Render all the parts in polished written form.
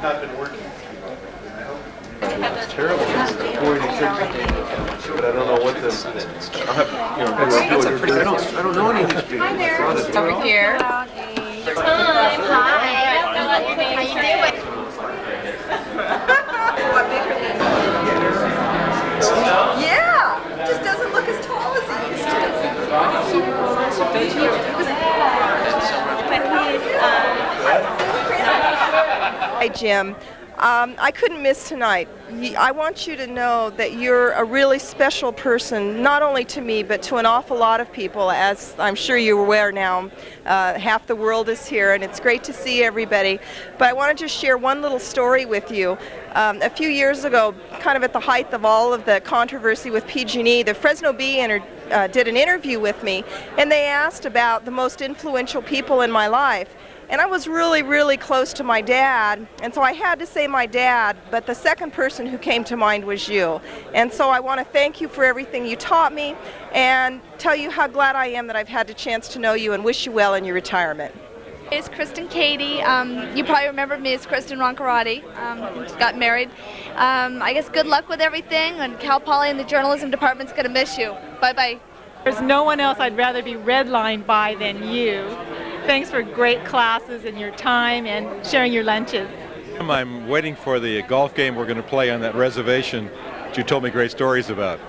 not been working. It's terrible. But I don't know what this. I'll have, that's a pretty. I don't know any of these people. Hi there. Over here. Hi. How you doing? Yeah, just doesn't look as tall as he used to. Hi, Jim. I couldn't miss tonight. I want you to know that you're a really special person, not only to me, but to an awful lot of people, as I'm sure you're aware now. Half the world is here, and it's great to see everybody. But I want to just share one little story with you. A few years ago, kind of at the height of all of the controversy with PG&E, the Fresno Bee did an interview with me, and they asked about the most influential people in my life. And I was really, really close to my dad, and so I had to say my dad, but the second person who came to mind was you. And so I want to thank you for everything you taught me and tell you how glad I am that I've had the chance to know you and wish you well in your retirement. It's Kristen Katie. You probably remember me as Kristen Roncarati. Got married. I guess good luck with everything, and Cal Poly and the journalism department's going to miss you. Bye-bye. There's no one else I'd rather be redlined by than you. Thanks for great classes and your time and sharing your lunches. I'm waiting for the golf game we're going to play on that reservation that you told me great stories about.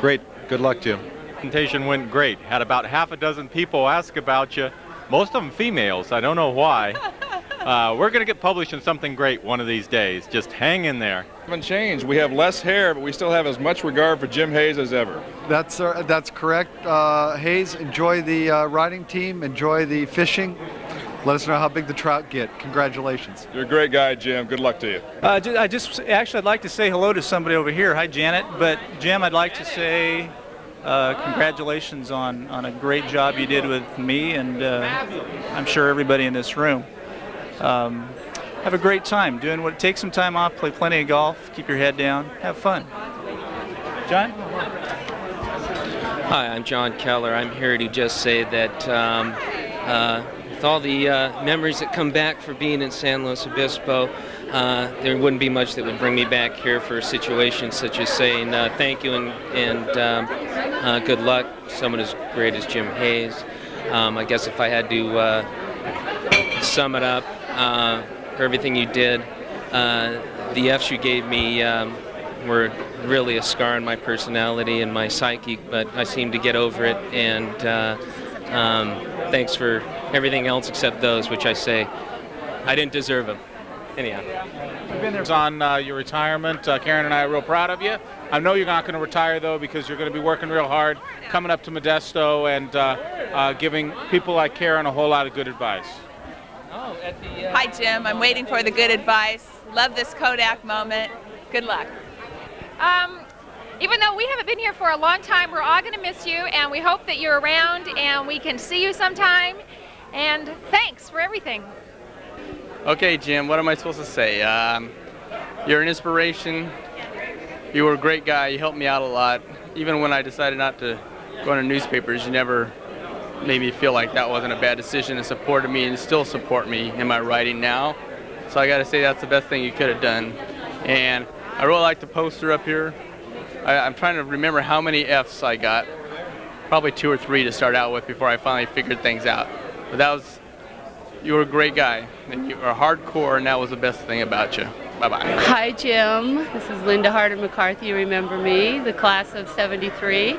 Great. Good luck, Jim. The presentation went great. Had about half a dozen people ask about you. Most of them females. I don't know why. We're going to get published in something great one of these days. Just hang in there. Haven't changed. We have less hair, but we still have as much regard for Jim Hayes as ever. That's correct. Hayes, enjoy the riding team, enjoy the fishing. Let us know how big the trout get. Congratulations. You're a great guy, Jim. Good luck to you. I'd like to say hello to somebody over here. Hi, Janet. But Jim, I'd like to say congratulations on a great job you did with me, and I'm sure everybody in this room. Have a great time doing what. Take some time off, play plenty of golf, keep your head down, have fun. John? Hi, I'm John Keller. I'm here to just say that with all the memories that come back for being in San Luis Obispo, there wouldn't be much that would bring me back here for situations such as saying thank you and good luck to someone as great as Jim Hayes. I guess if I had to sum it up, for everything you did, the F's you gave me were really a scar on my personality and my psyche, but I seem to get over it, and thanks for everything else except those, which I say I didn't deserve them. Anyhow. You've been there on your retirement. Karen and I are real proud of you. I know you're not going to retire, though, because you're going to be working real hard, coming up to Modesto and giving people like Karen a whole lot of good advice. Hi, Jim. I'm waiting for the good advice. Love this Kodak moment. Good luck. Even though we haven't been here for a long time, we're all going to miss you, and we hope that you're around and we can see you sometime. And thanks for everything. Okay, Jim, what am I supposed to say? You're an inspiration. You were a great guy. You helped me out a lot. Even when I decided not to go into newspapers, you never made me feel like that wasn't a bad decision, and supported me and still support me in my writing now. So I got to say that's the best thing you could have done. And I really like the poster up here. I'm trying to remember how many F's I got. Probably 2 or 3 to start out with before I finally figured things out. But you were a great guy, and you were hardcore, and that was the best thing about you. Bye-bye. Hi, Jim. This is Linda Harden McCarthy. You remember me, the class of '73.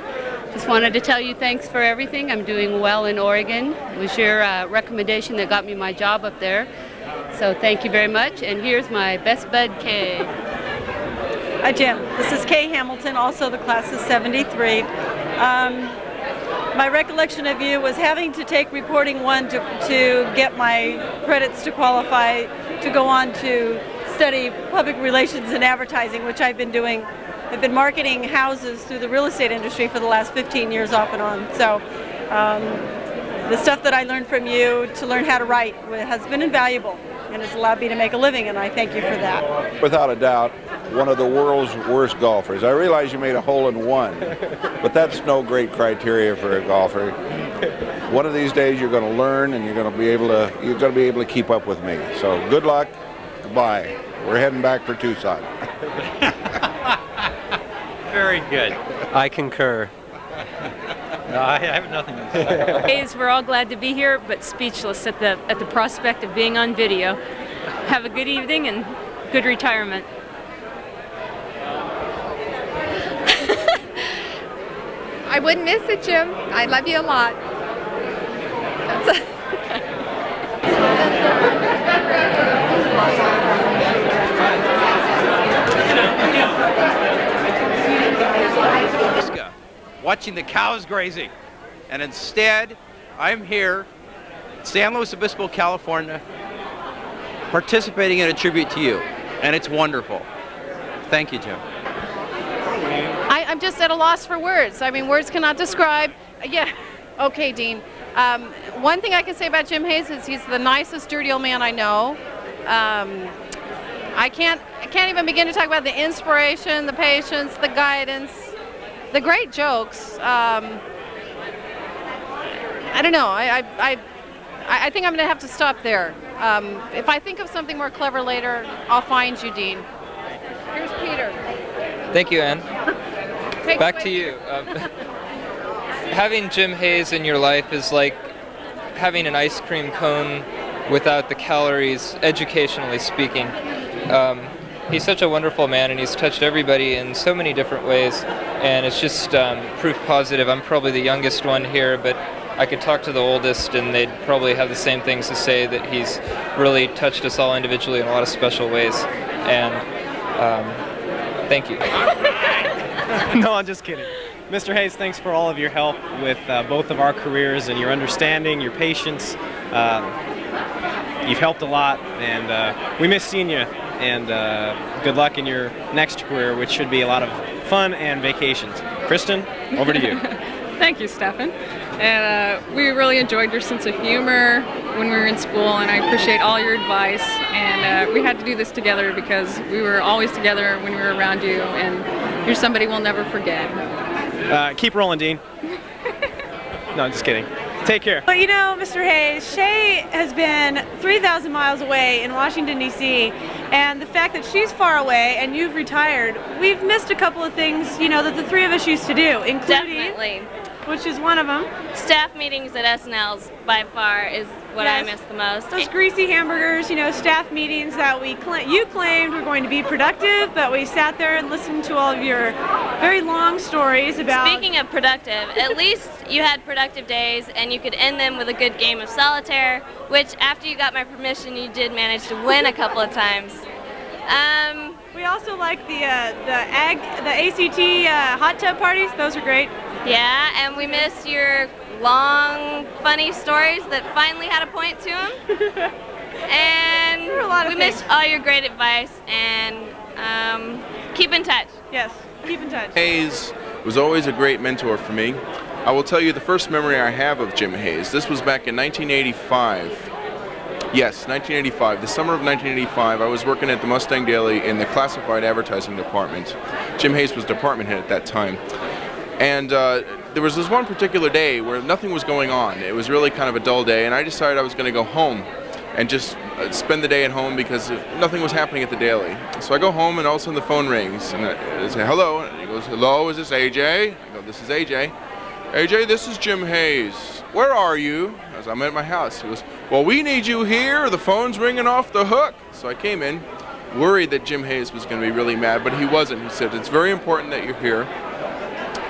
Just wanted to tell you thanks for everything. I'm doing well in Oregon. It was your recommendation that got me my job up there. So thank you very much. And here's my best bud, Kay. Hi, Jim. This is Kay Hamilton, also the class of '73. My recollection of you was having to take reporting 1 to get my credits to qualify to go on to study public relations and advertising, which I've been doing. I've been marketing houses through the real estate industry for the last 15 years off and on. So the stuff that I learned from you to learn how to write has been invaluable, and it's allowed me to make a living, and I thank you for that. Without a doubt, one of the world's worst golfers. I realize you made a hole in 1, but that's no great criteria for a golfer. One of these days you're going to learn, and you're going to be able to keep up with me. So good luck, Goodbye. We're heading back for Tucson. Very good. I concur. No, I have nothing to say. Hayes, we're all glad to be here, but speechless at the prospect of being on video. Have a good evening and good retirement. I wouldn't miss it, Jim. I love you a lot. Watching the cows grazing, and instead I'm here in San Luis Obispo, California, participating in a tribute to you, and it's wonderful. Thank you, Jim. I'm just at a loss for words. I mean, words cannot describe. Yeah, okay, Dean. One thing I can say about Jim Hayes is he's the nicest, dirty old man I know. I can't even begin to talk about the inspiration, the patience, the guidance, the great jokes. I don't know. I think I'm going to have to stop there. If I think of something more clever later, I'll find you, Dean. Here's Peter. Thank you, Ann. Back to you. Having Jim Hayes in your life is like having an ice cream cone without the calories, educationally speaking. He's such a wonderful man, and he's touched everybody in so many different ways, and it's just proof positive. I'm probably the youngest one here, but I could talk to the oldest, and they'd probably have the same things to say, that he's really touched us all individually in a lot of special ways, and thank you. No, I'm just kidding. Mr. Hayes, thanks for all of your help with both of our careers and your understanding, your patience. You've helped a lot, and we miss seeing you, and good luck in your next career, which should be a lot of fun and vacations. Kristen, over to you. Thank you, Stefan. And we really enjoyed your sense of humor when we were in school, and I appreciate all your advice. And we had to do this together because we were always together when we were around you, and you're somebody we'll never forget. Keep rolling, Dean. No, I'm just kidding. Take care. Well, you know, Mr. Hayes, Shay has been 3,000 miles away in Washington, D.C., and the fact that she's far away and you've retired, we've missed a couple of things, you know, that the three of us used to do, including... Definitely. Which is one of them. Staff meetings at SNL's by far is what I miss the most. Those greasy hamburgers, you know, staff meetings that you claimed were going to be productive, but we sat there and listened to all of your very long stories about... Speaking of productive, at least you had productive days and you could end them with a good game of solitaire, which after you got my permission, you did manage to win a couple of times. We also like the ACT hot tub parties. Those are great. Yeah, and we miss your long, funny stories that finally had a point to them. And we miss all your great advice, and keep in touch. Yes, keep in touch. Hayes was always a great mentor for me. I will tell you the first memory I have of Jim Hayes. This was back in 1985. Yes, 1985. The summer of 1985, I was working at the Mustang Daily in the classified advertising department. Jim Hayes was department head at that time. And there was this one particular day where nothing was going on. It was really kind of a dull day, and I decided I was going to go home and just spend the day at home because nothing was happening at the Daily. So I go home, and all of a sudden the phone rings, and I say, hello, and he goes, hello, is this AJ? I go, this is AJ. AJ, this is Jim Hayes. Where are you? I said, I'm at my house. He goes, well, we need you here. The phone's ringing off the hook. So I came in, worried that Jim Hayes was going to be really mad, but he wasn't. He said, it's very important that you're here.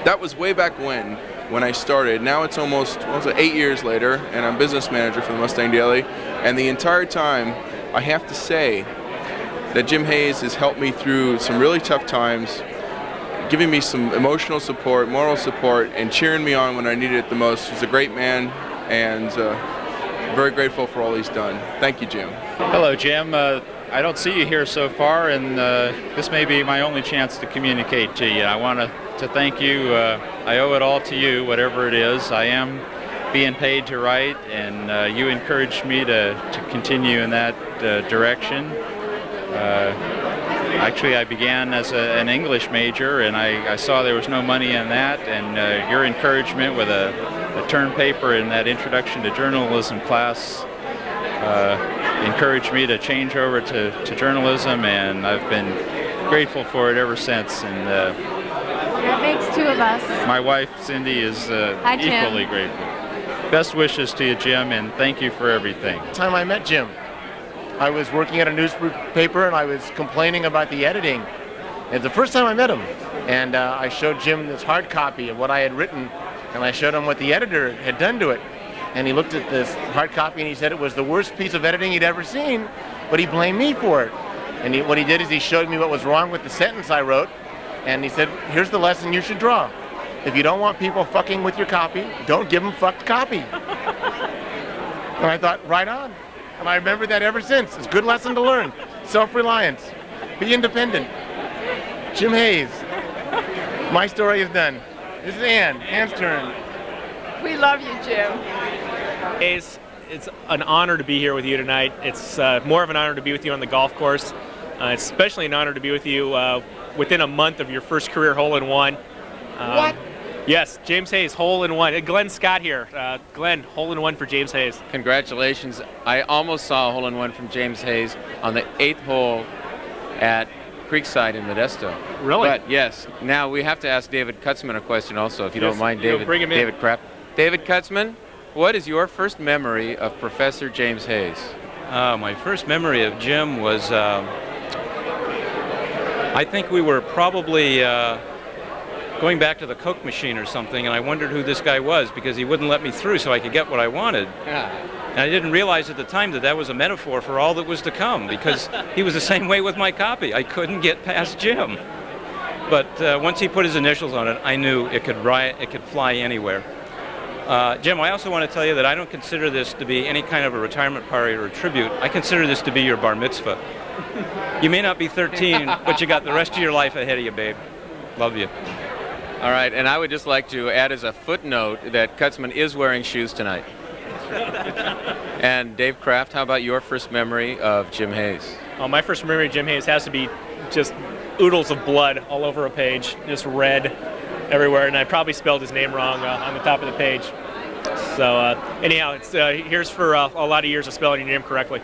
That was way back when I started. Now it's almost 8 years later, and I'm business manager for the Mustang Daily. And the entire time, I have to say that Jim Hayes has helped me through some really tough times, giving me some emotional support, moral support, and cheering me on when I needed it the most. He's a great man, and very grateful for all he's done. Thank you, Jim. Hello, Jim. I don't see you here so far, and this may be my only chance to communicate to you. I want to thank you. I owe it all to you, whatever it is. I am being paid to write, and you encouraged me to continue in that direction. Actually, I began as an English major, and I saw there was no money in that, and your encouragement with a term paper in that Introduction to Journalism class encouraged me to change over to journalism, and I've been grateful for it ever since. And that makes two of us. my wife, Cindy, is Hi, Jim. equally grateful. Best wishes to you, Jim, and thank you for everything. The time I met Jim, I was working at a newspaper and I was complaining about the editing. It's the first time I met him, and I showed Jim this hard copy of what I had written, and I showed him what the editor had done to it. And he looked at this hard copy and he said it was the worst piece of editing he'd ever seen, but he blamed me for it. And what he did is he showed me what was wrong with the sentence I wrote, and he said, here's the lesson you should draw. If you don't want people fucking with your copy, don't give them fucked copy. And I thought, right on. And I remember that ever since. It's a good lesson to learn. Self-reliance. Be independent. Jim Hayes. My story is done. This is Ann. Ann's turn. We love you, Jim. It's an honor to be here with you tonight. It's more of an honor to be with you on the golf course. It's especially an honor to be with you within a month of your first career hole-in-one. What? Yes, James Hayes, hole-in-one. Glenn Scott here. Glenn, hole-in-one for James Hayes. Congratulations. I almost saw a hole-in-one from James Hayes on the 8th hole at Creekside in Modesto. Really? But yes, now we have to ask David Kutzman a question also, if you Yes, don't mind, you'll David. bring him in. David Kraft. David Kutzman, what is your first memory of Professor James Hayes? My first memory of Jim was, I think we were probably going back to the Coke machine or something, and I wondered who this guy was because he wouldn't let me through so I could get what I wanted. And I didn't realize at the time that that was a metaphor for all that was to come, because he was the same way with my copy. I couldn't get past Jim. But once he put his initials on it, I knew it could fly anywhere. Jim, I also want to tell you that I don't consider this to be any kind of a retirement party or a tribute. I consider this to be your bar mitzvah. You may not be 13, but you got the rest of your life ahead of you, babe. Love you. All right, and I would just like to add as a footnote that Kutzman is wearing shoes tonight. And Dave Kraft, how about your first memory of Jim Hayes? My first memory of Jim Hayes has to be just oodles of blood all over a page, just red everywhere, and I probably spelled his name wrong on the top of the page. So anyhow, it's here's for a lot of years of spelling your name correctly.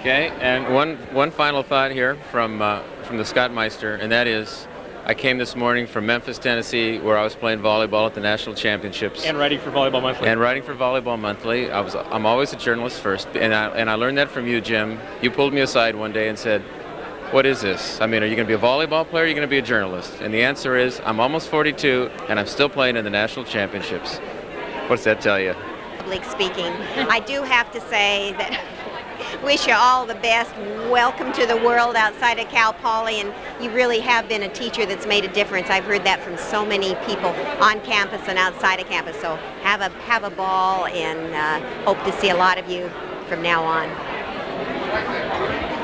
Okay, and one final thought here from the Scottmeister, and that is, I came this morning from Memphis, Tennessee, where I was playing volleyball at the national championships. And writing for Volleyball Monthly. And writing for Volleyball Monthly. I'm always a journalist first, and I learned that from you, Jim. You pulled me aside one day and said, "What is this? I mean, are you going to be a volleyball player or are you going to be a journalist?" And the answer is, I'm almost 42, and I'm still playing in the national championships. What's that tell you? Public speaking. I do have to say that wish you all the best. Welcome to the world outside of Cal Poly, and you really have been a teacher that's made a difference. I've heard that from so many people on campus and outside of campus. So have a ball, and hope to see a lot of you from now on.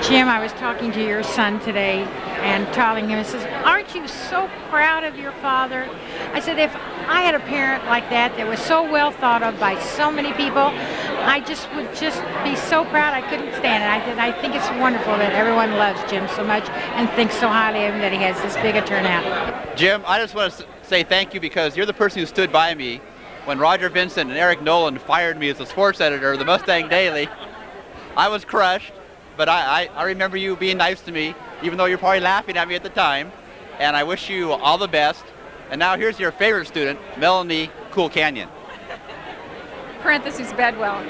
Jim, I was talking to your son today and telling him, he says, "Aren't you so proud of your father?" I said, if I had a parent like that that was so well thought of by so many people, I just would just be so proud I couldn't stand it. I think it's wonderful that everyone loves Jim so much and thinks so highly of him that he has this big a turnout. Jim, I just want to say thank you because you're the person who stood by me when Roger Vincent and Eric Nolan fired me as a sports editor of the Mustang Daily. I was crushed. But I remember you being nice to me, even though you're probably laughing at me at the time. And I wish you all the best. And now here's your favorite student, Melanie Cool Canyon. Parentheses Bedwell.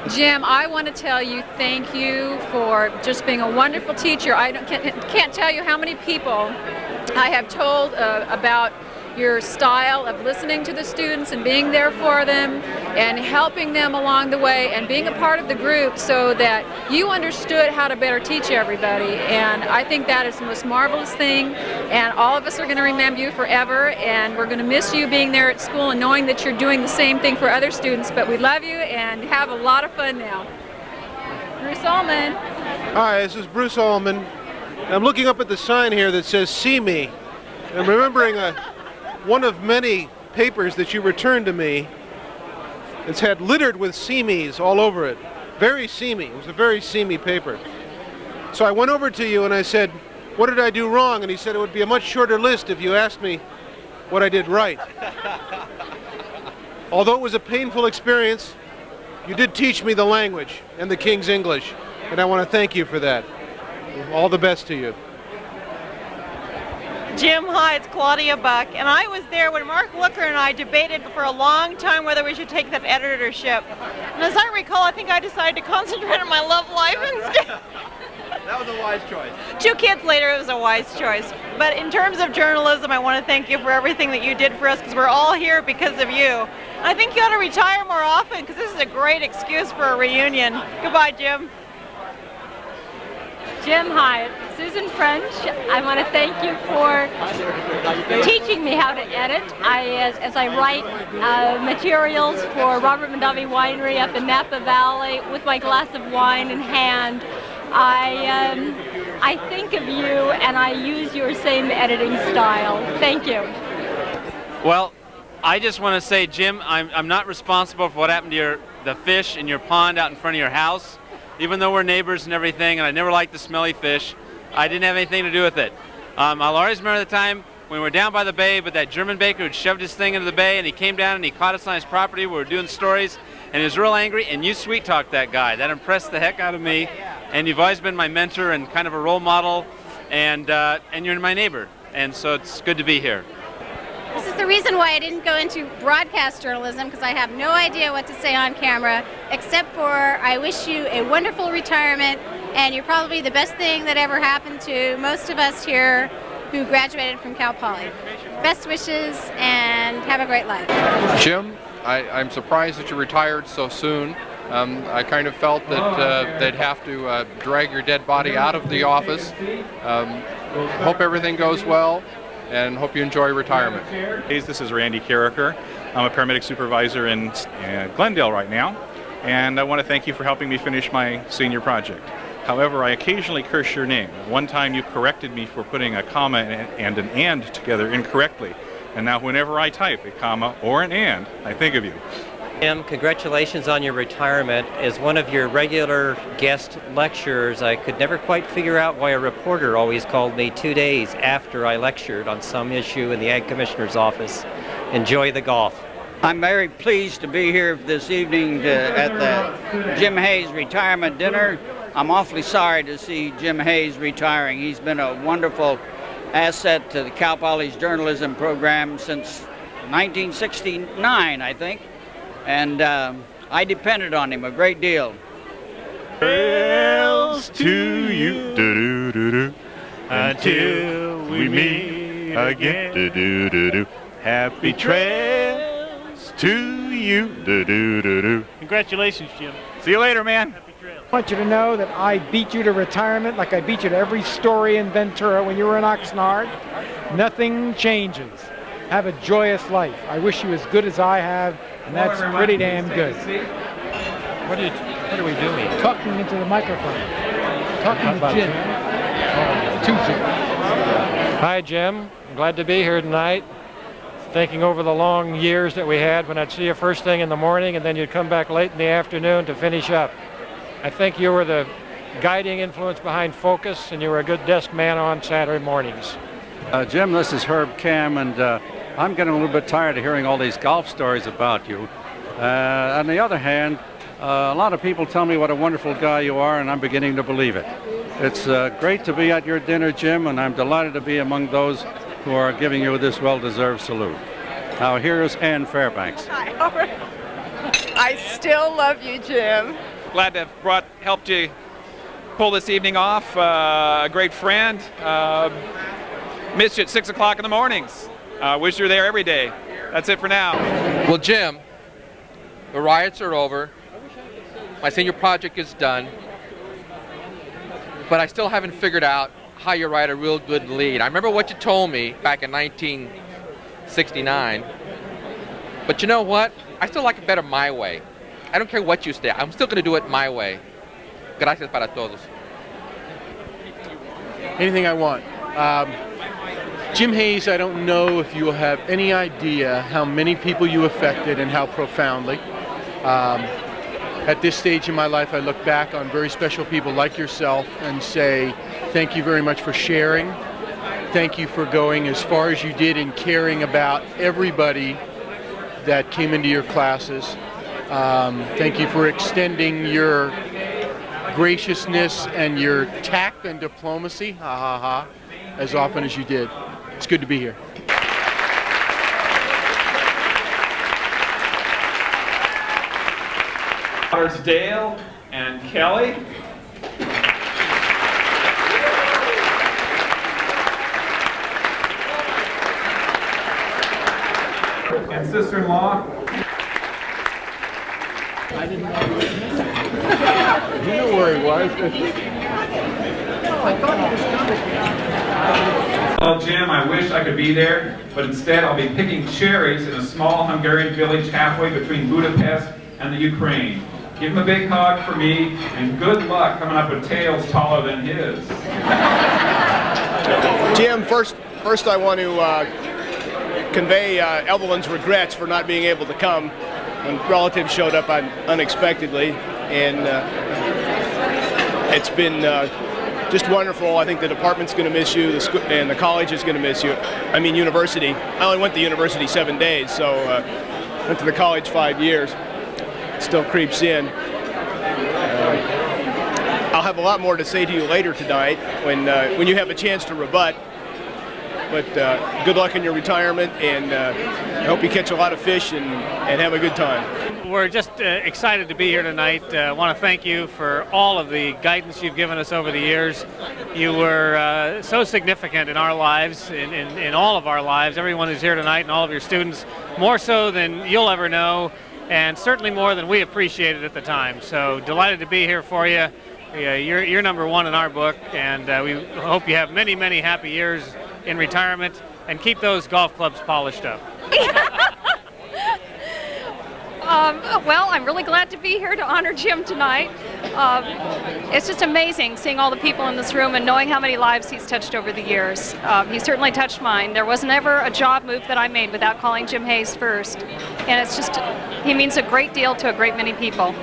Jim, I want to tell you thank you for just being a wonderful teacher. I can't tell you how many people I have told about your style of listening to the students and being there for them and helping them along the way and being a part of the group so that you understood how to better teach everybody. And I think that is the most marvelous thing, and all of us are going to remember you forever, and we're going to miss you being there at school and knowing that you're doing the same thing for other students. But we love you and have a lot of fun now. Bruce Ullman. Hi, this is Bruce Ullman. I'm looking up at the sign here that says "See Me." I'm remembering one of many papers that you returned to me. It's had littered with "See Me's" all over it. Very seamy. It was a very seamy paper. So I went over to you and I said, "What did I do wrong?" And he said it would be a much shorter list if you asked me what I did right. Although it was a painful experience, You did teach me the language and the King's English, and I want to thank you for that. All the best to you. Jim, hi, it's Claudia Buck, and I was there when Mark Looker and I debated for a long time whether we should take that editorship. And as I recall, I think I decided to concentrate on my love life instead. That was a wise choice. 2 kids later, it was a wise choice. But in terms of journalism, I want to thank you for everything that you did for us, because we're all here because of you. And I think you ought to retire more often, because this is a great excuse for a reunion. Goodbye, Jim. Jim, hi, Susan French. I want to thank you for teaching me how to edit. As I write materials for Robert Mondavi Winery up in Napa Valley with my glass of wine in hand, I think of you and I use your same editing style. Thank you. Well, I just want to say, Jim, I'm not responsible for what happened to the fish in your pond out in front of your house. Even though we're neighbors and everything, and I never liked the smelly fish, I didn't have anything to do with it. I'll always remember the time when we were down by the bay, but that German baker had shoved his thing into the bay, and he came down and he caught us on his property. We were doing stories, and he was real angry, and you sweet-talked that guy. That impressed the heck out of me, and you've always been my mentor and kind of a role model, and you're my neighbor, and so it's good to be here. This is the reason why I didn't go into broadcast journalism, because I have no idea what to say on camera, except for I wish you a wonderful retirement, and you're probably the best thing that ever happened to most of us here who graduated from Cal Poly. Best wishes, and have a great life. Jim, I'm surprised that you retired so soon. I kind of felt that they'd have to drag your dead body out of the office. Hope everything goes well, and hope you enjoy retirement. Hey, this is Randy Carricker. I'm a paramedic supervisor in Glendale right now, and I want to thank you for helping me finish my senior project. However, I occasionally curse your name. One time you corrected me for putting a comma and an and together incorrectly, and now whenever I type a comma or an and, I think of you. Jim, congratulations on your retirement. As one of your regular guest lecturers, I could never quite figure out why a reporter always called me 2 days after I lectured on some issue in the Ag Commissioner's office. Enjoy the golf. I'm very pleased to be here this evening at the Jim Hayes retirement dinner. I'm awfully sorry to see Jim Hayes retiring. He's been a wonderful asset to the Cal Poly's journalism program since 1969, I think. And I depended on him a great deal. Trails to you, do-do-do-do, until we meet again. Do-do-do-do. Happy trails to you, do-do-do-do. Congratulations, Jim. See you later, man. I want you to know that I beat you to retirement like I beat you to every story in Ventura when you were in Oxnard. Nothing changes. Have a joyous life. I wish you as good as I have, and that's pretty damn good. What are we doing? Talking into the microphone. Talking to Jim. To Jim. Hi, Jim. I'm glad to be here tonight. Thinking over the long years that we had when I'd see you first thing in the morning and then you'd come back late in the afternoon to finish up. I think you were the guiding influence behind Focus, and you were a good desk man on Saturday mornings. Jim, this is Herb Cam, and I'm getting a little bit tired of hearing all these golf stories about you. On the other hand, a lot of people tell me what a wonderful guy you are, and I'm beginning to believe it. It's great to be at your dinner, Jim, and I'm delighted to be among those who are giving you this well-deserved salute. Now, here's Ann Fairbanks. I still love you, Jim. Glad to have helped you pull this evening off. A great friend. Missed you at 6 o'clock in the mornings. Wish you were there every day. That's it for now. Well, Jim, the riots are over. My senior project is done. But I still haven't figured out how you write a real good lead. I remember what you told me back in 1969. But you know what? I still like it better my way. I don't care what you say. I'm still going to do it my way. Gracias para todos. Anything I want. Jim Hayes, I don't know if you will have any idea how many people you affected and how profoundly. At this stage in my life, I look back on very special people like yourself and say, thank you very much for sharing. Thank you for going as far as you did in caring about everybody that came into your classes. Thank you for extending your graciousness and your tact and diplomacy, as often as you did. It's good to be here. Daughters Dale and Kelly. And sister-in-law. I didn't know he was missing. You know where he was. Well, Jim, I wish I could be there, but instead I'll be picking cherries in a small Hungarian village halfway between Budapest and the Ukraine. Give him a big hug for me, and good luck coming up with tails taller than his. Jim, first I want to convey Evelyn's regrets for not being able to come when relatives showed up unexpectedly, and it's been just wonderful. I think the department's going to miss you, and the college is going to miss you. I mean, university. I only went to university 7 days, so went to the college 5 years. It still creeps in. I'll have a lot more to say to you later tonight when you have a chance to rebut. But good luck in your retirement, and I hope you catch a lot of fish and have a good time. We're just excited to be here tonight. I want to thank you for all of the guidance you've given us over the years. You were so significant in our lives, in all of our lives. Everyone who's here tonight and all of your students, more so than you'll ever know, and certainly more than we appreciated at the time. So delighted to be here for you. You're number one in our book, and we hope you have many, many happy years in retirement, and keep those golf clubs polished up. Well, I'm really glad to be here to honor Jim tonight. It's just amazing seeing all the people in this room and knowing how many lives he's touched over the years. He certainly touched mine. There wasn't ever a job move that I made without calling Jim Hayes first. And it's just, he means a great deal to a great many people.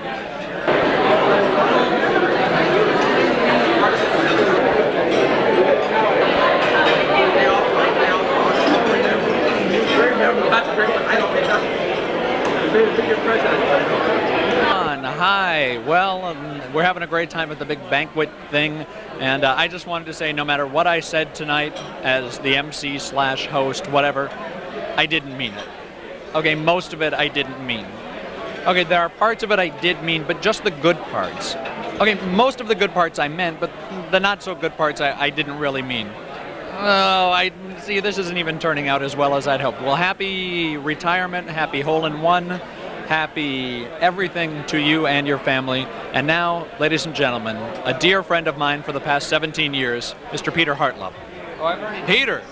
Hi. Well, we're having a great time at the big banquet thing, and I just wanted to say no matter what I said tonight as the MC/host, whatever, I didn't mean it. Okay, most of it I didn't mean. Okay, there are parts of it I did mean, but just the good parts. Okay, most of the good parts I meant, but the not so good parts I didn't really mean. Oh, I see, this isn't even turning out as well as I'd hoped. Well, happy retirement, happy hole-in-one, happy everything to you and your family. And now, ladies and gentlemen, a dear friend of mine for the past 17 years, Mr. Peter Hartlub. Peter,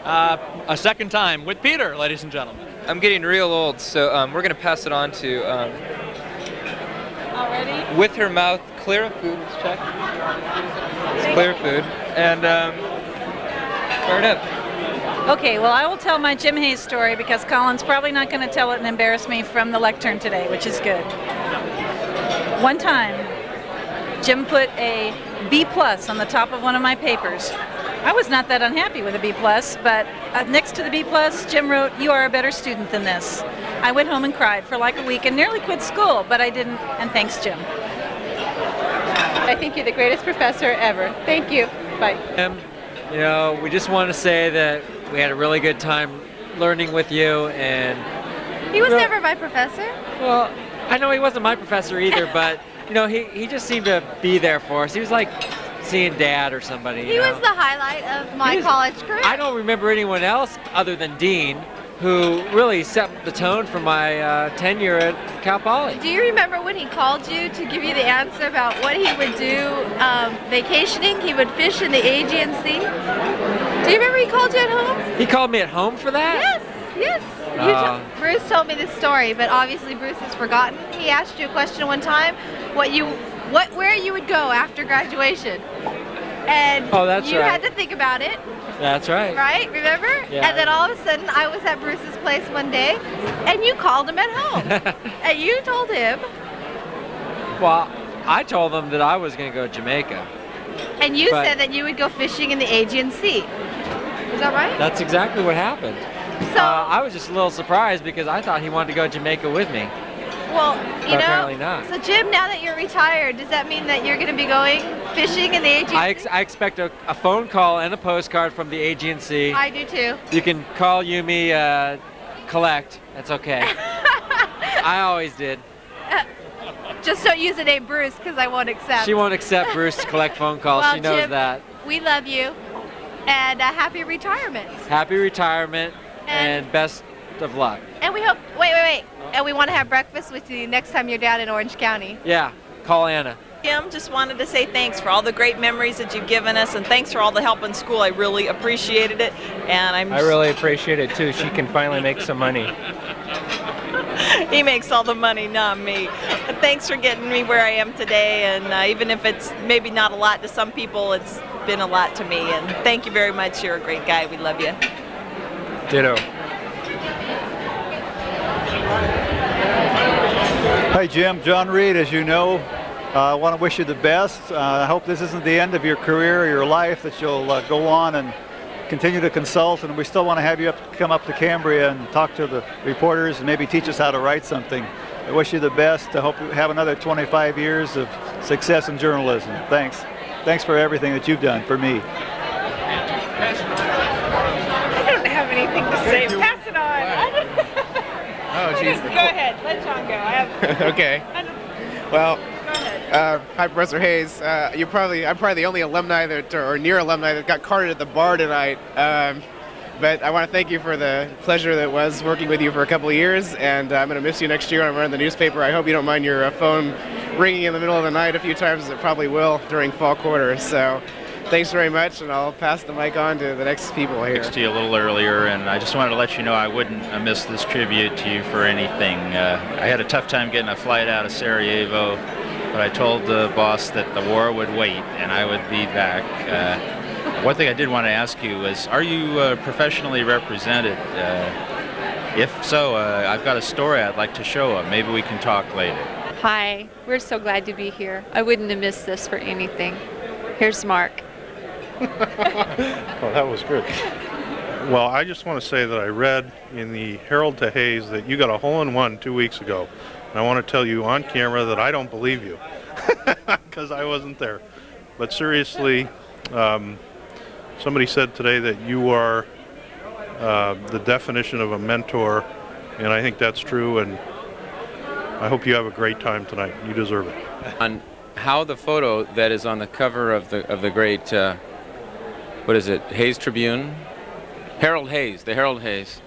a second time with Peter, ladies and gentlemen. I'm getting real old, so we're going to pass it on to Already? With Her Mouth, Clear of Food. Let's check. It's Clear of Food. And start up. Okay, well, I will tell my Jim Hayes story because Colin's probably not going to tell it and embarrass me from the lectern today, which is good. One time, Jim put a B+ on the top of one of my papers. I was not that unhappy with a B+, but next to the B+, Jim wrote, "You are a better student than this." I went home and cried for like a week and nearly quit school, but I didn't, and thanks, Jim. I think you're the greatest professor ever. Thank you. Bye. You know, we just want to say that we had a really good time learning with you, and He was never my professor. well, I know he wasn't my professor either, but you know, he just seemed to be there for us. He was like seeing Dad or somebody. He was the highlight of my college career. I don't remember anyone else other than Dean who really set the tone for my tenure at Cal Poly. Do you remember when he called you to give you the answer about what he would do vacationing? He would fish in the Aegean Sea. Do you remember he called you at home? He called me at home for that? Yes. Bruce told me this story, but obviously Bruce has forgotten. He asked you a question one time, where you would go after graduation. And Oh, that's you right. had to think about it. That's right. Right? Remember? Yeah. And then all of a sudden, I was at Bruce's place one day, and you called him at home. And you told him, Well, I told them that I was going to go to Jamaica. and you But- said that you would go fishing in the Aegean Sea. Is that right? That's exactly what happened. So I was just a little surprised because I thought he wanted to go to Jamaica with me. Well, you know, Apparently not. so Jim, now that you're retired, does that mean that you're going to be going fishing in the AG&C? I expect a phone call and a postcard from the AG&C. I do too. You can call Yumi, collect. That's okay. I always did. Just don't use the name Bruce because I won't accept. She won't accept Bruce to collect phone calls. Well, She knows Jim, that. We love you, and happy retirement. Happy retirement and best of luck. And we hope. Wait. And we want to have breakfast with you next time you're down in Orange County. Yeah, call Anna. Jim, just wanted to say thanks for all the great memories that you've given us, and thanks for all the help in school. I really appreciated it, and I really appreciate it too. She can finally make some money. He makes all the money, not me. But thanks for getting me where I am today, and even if it's maybe not a lot to some people, it's been a lot to me. And thank you very much. You're a great guy. We love you. Ditto. Hi Jim, John Reed, as you know. I want to wish you the best. I hope this isn't the end of your career or your life, that you'll go on and continue to consult, and we still want to have you come up to Cambria and talk to the reporters and maybe teach us how to write something. I wish you the best. I hope you have another 25 years of success in journalism. Thanks. Thanks for everything that you've done for me. I don't have anything to say. Pass it on. Oh, geez. Go ahead. Let John go. I have. Okay. Well, hi, Professor Hayes. I'm probably the only alumni or near alumni that got carded at the bar tonight. But I want to thank you for the pleasure that was working with you for a couple of years, and I'm going to miss you next year when I'm running the newspaper. I hope you don't mind your phone ringing in the middle of the night a few times, as it probably will during fall quarter. So thanks very much, and I'll pass the mic on to the next people here. To you a little earlier, and I just wanted to let you know I wouldn't miss this tribute to you for anything. I had a tough time getting a flight out of Sarajevo, but I told the boss that the war would wait and I would be back. One thing I did want to ask you is, are you professionally represented? If so, I've got a story I'd like to show them. Maybe we can talk later. Hi, we're so glad to be here. I wouldn't have missed this for anything. Here's Mark. Oh, that was good. Well, I just want to say that I read in the Herald to Hayes that you got a hole-in-one 2 weeks ago. And I want to tell you on camera that I don't believe you, because I wasn't there. But seriously, somebody said today that you are the definition of a mentor, and I think that's true, and I hope you have a great time tonight. You deserve it. On how the photo that is on the cover of the great, what is it, Hayes Tribune? Herald Hayes, the Herald Hayes,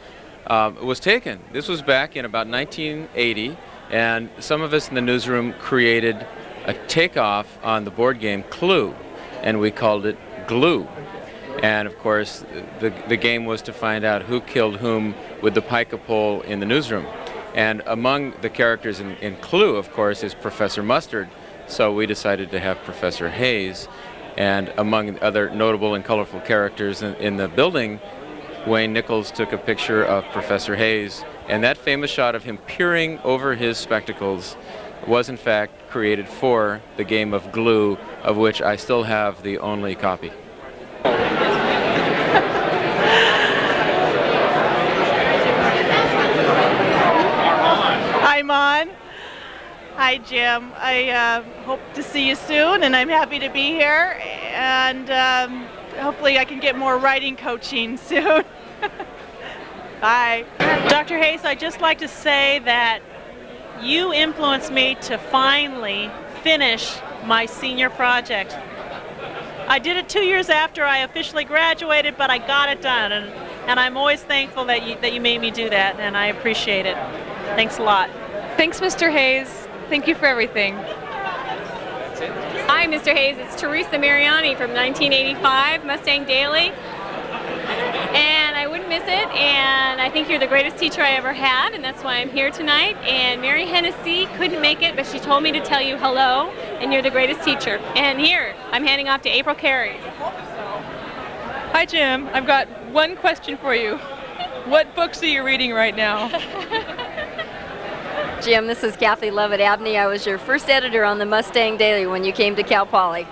was taken. This was back in about 1980, and some of us in the newsroom created a takeoff on the board game Clue, and we called it Glue. And of course, the game was to find out who killed whom with the pica pole in the newsroom. And among the characters in Clue, of course, is Professor Mustard. So we decided to have Professor Hayes. And among other notable and colorful characters in the building, Wayne Nichols took a picture of Professor Hayes. And that famous shot of him peering over his spectacles was in fact created for the game of Glue, of which I still have the only copy. I'm on. Hi, Jim. I hope to see you soon, and I'm happy to be here. And hopefully I can get more writing coaching soon. Bye. Dr. Hayes, I'd just like to say that you influenced me to finally finish my senior project. I did it 2 years after I officially graduated, but I got it done, and I'm always thankful that you made me do that, and I appreciate it. Thanks a lot. Thanks, Mr. Hayes. Thank you for everything. Hi, Mr. Hayes. It's Teresa Mariani from 1985, Mustang Daily. And I wouldn't miss it, and I think you're the greatest teacher I ever had, and that's why I'm here tonight. And Mary Hennessy couldn't make it, but she told me to tell you hello, and you're the greatest teacher. And here, I'm handing off to April Carey. Hi, Jim. I've got one question for you. What books are you reading right now? Jim, this is Kathy Lovett Abney. I was your first editor on the Mustang Daily when you came to Cal Poly.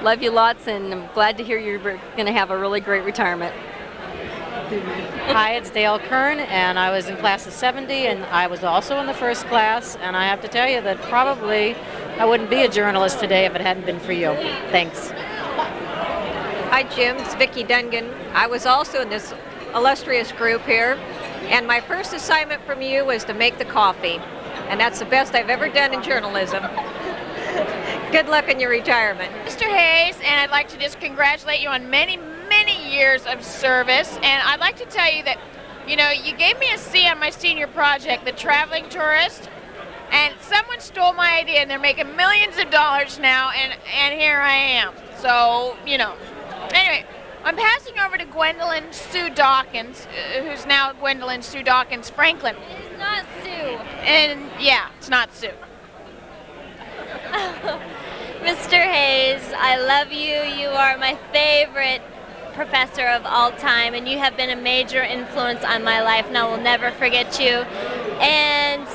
Love you lots, and I'm glad to hear you're going to have a really great retirement. Hi, it's Dale Kern, and I was in class of 70, and I was also in the first class, and I have to tell you that probably I wouldn't be a journalist today if it hadn't been for you. Thanks. Hi, Jim. It's Vicki Dungan. I was also in this illustrious group here, and my first assignment from you was to make the coffee, and that's the best I've ever done in journalism. Good luck in your retirement. Mr. Hayes, and I'd like to just congratulate you on many years of service, and I'd like to tell you that, you know, you gave me a C on my senior project, The Traveling Tourist, and someone stole my idea, and they're making millions of dollars now, and here I am. So, you know, anyway, I'm passing over to Gwendolyn Sue Dawkins, who's now Gwendolyn Sue Dawkins Franklin. It's not Sue. And yeah, it's not Sue. Mr. Hayes, I love you. You are my favorite professor of all time, and you have been a major influence on my life, and I will never forget you. And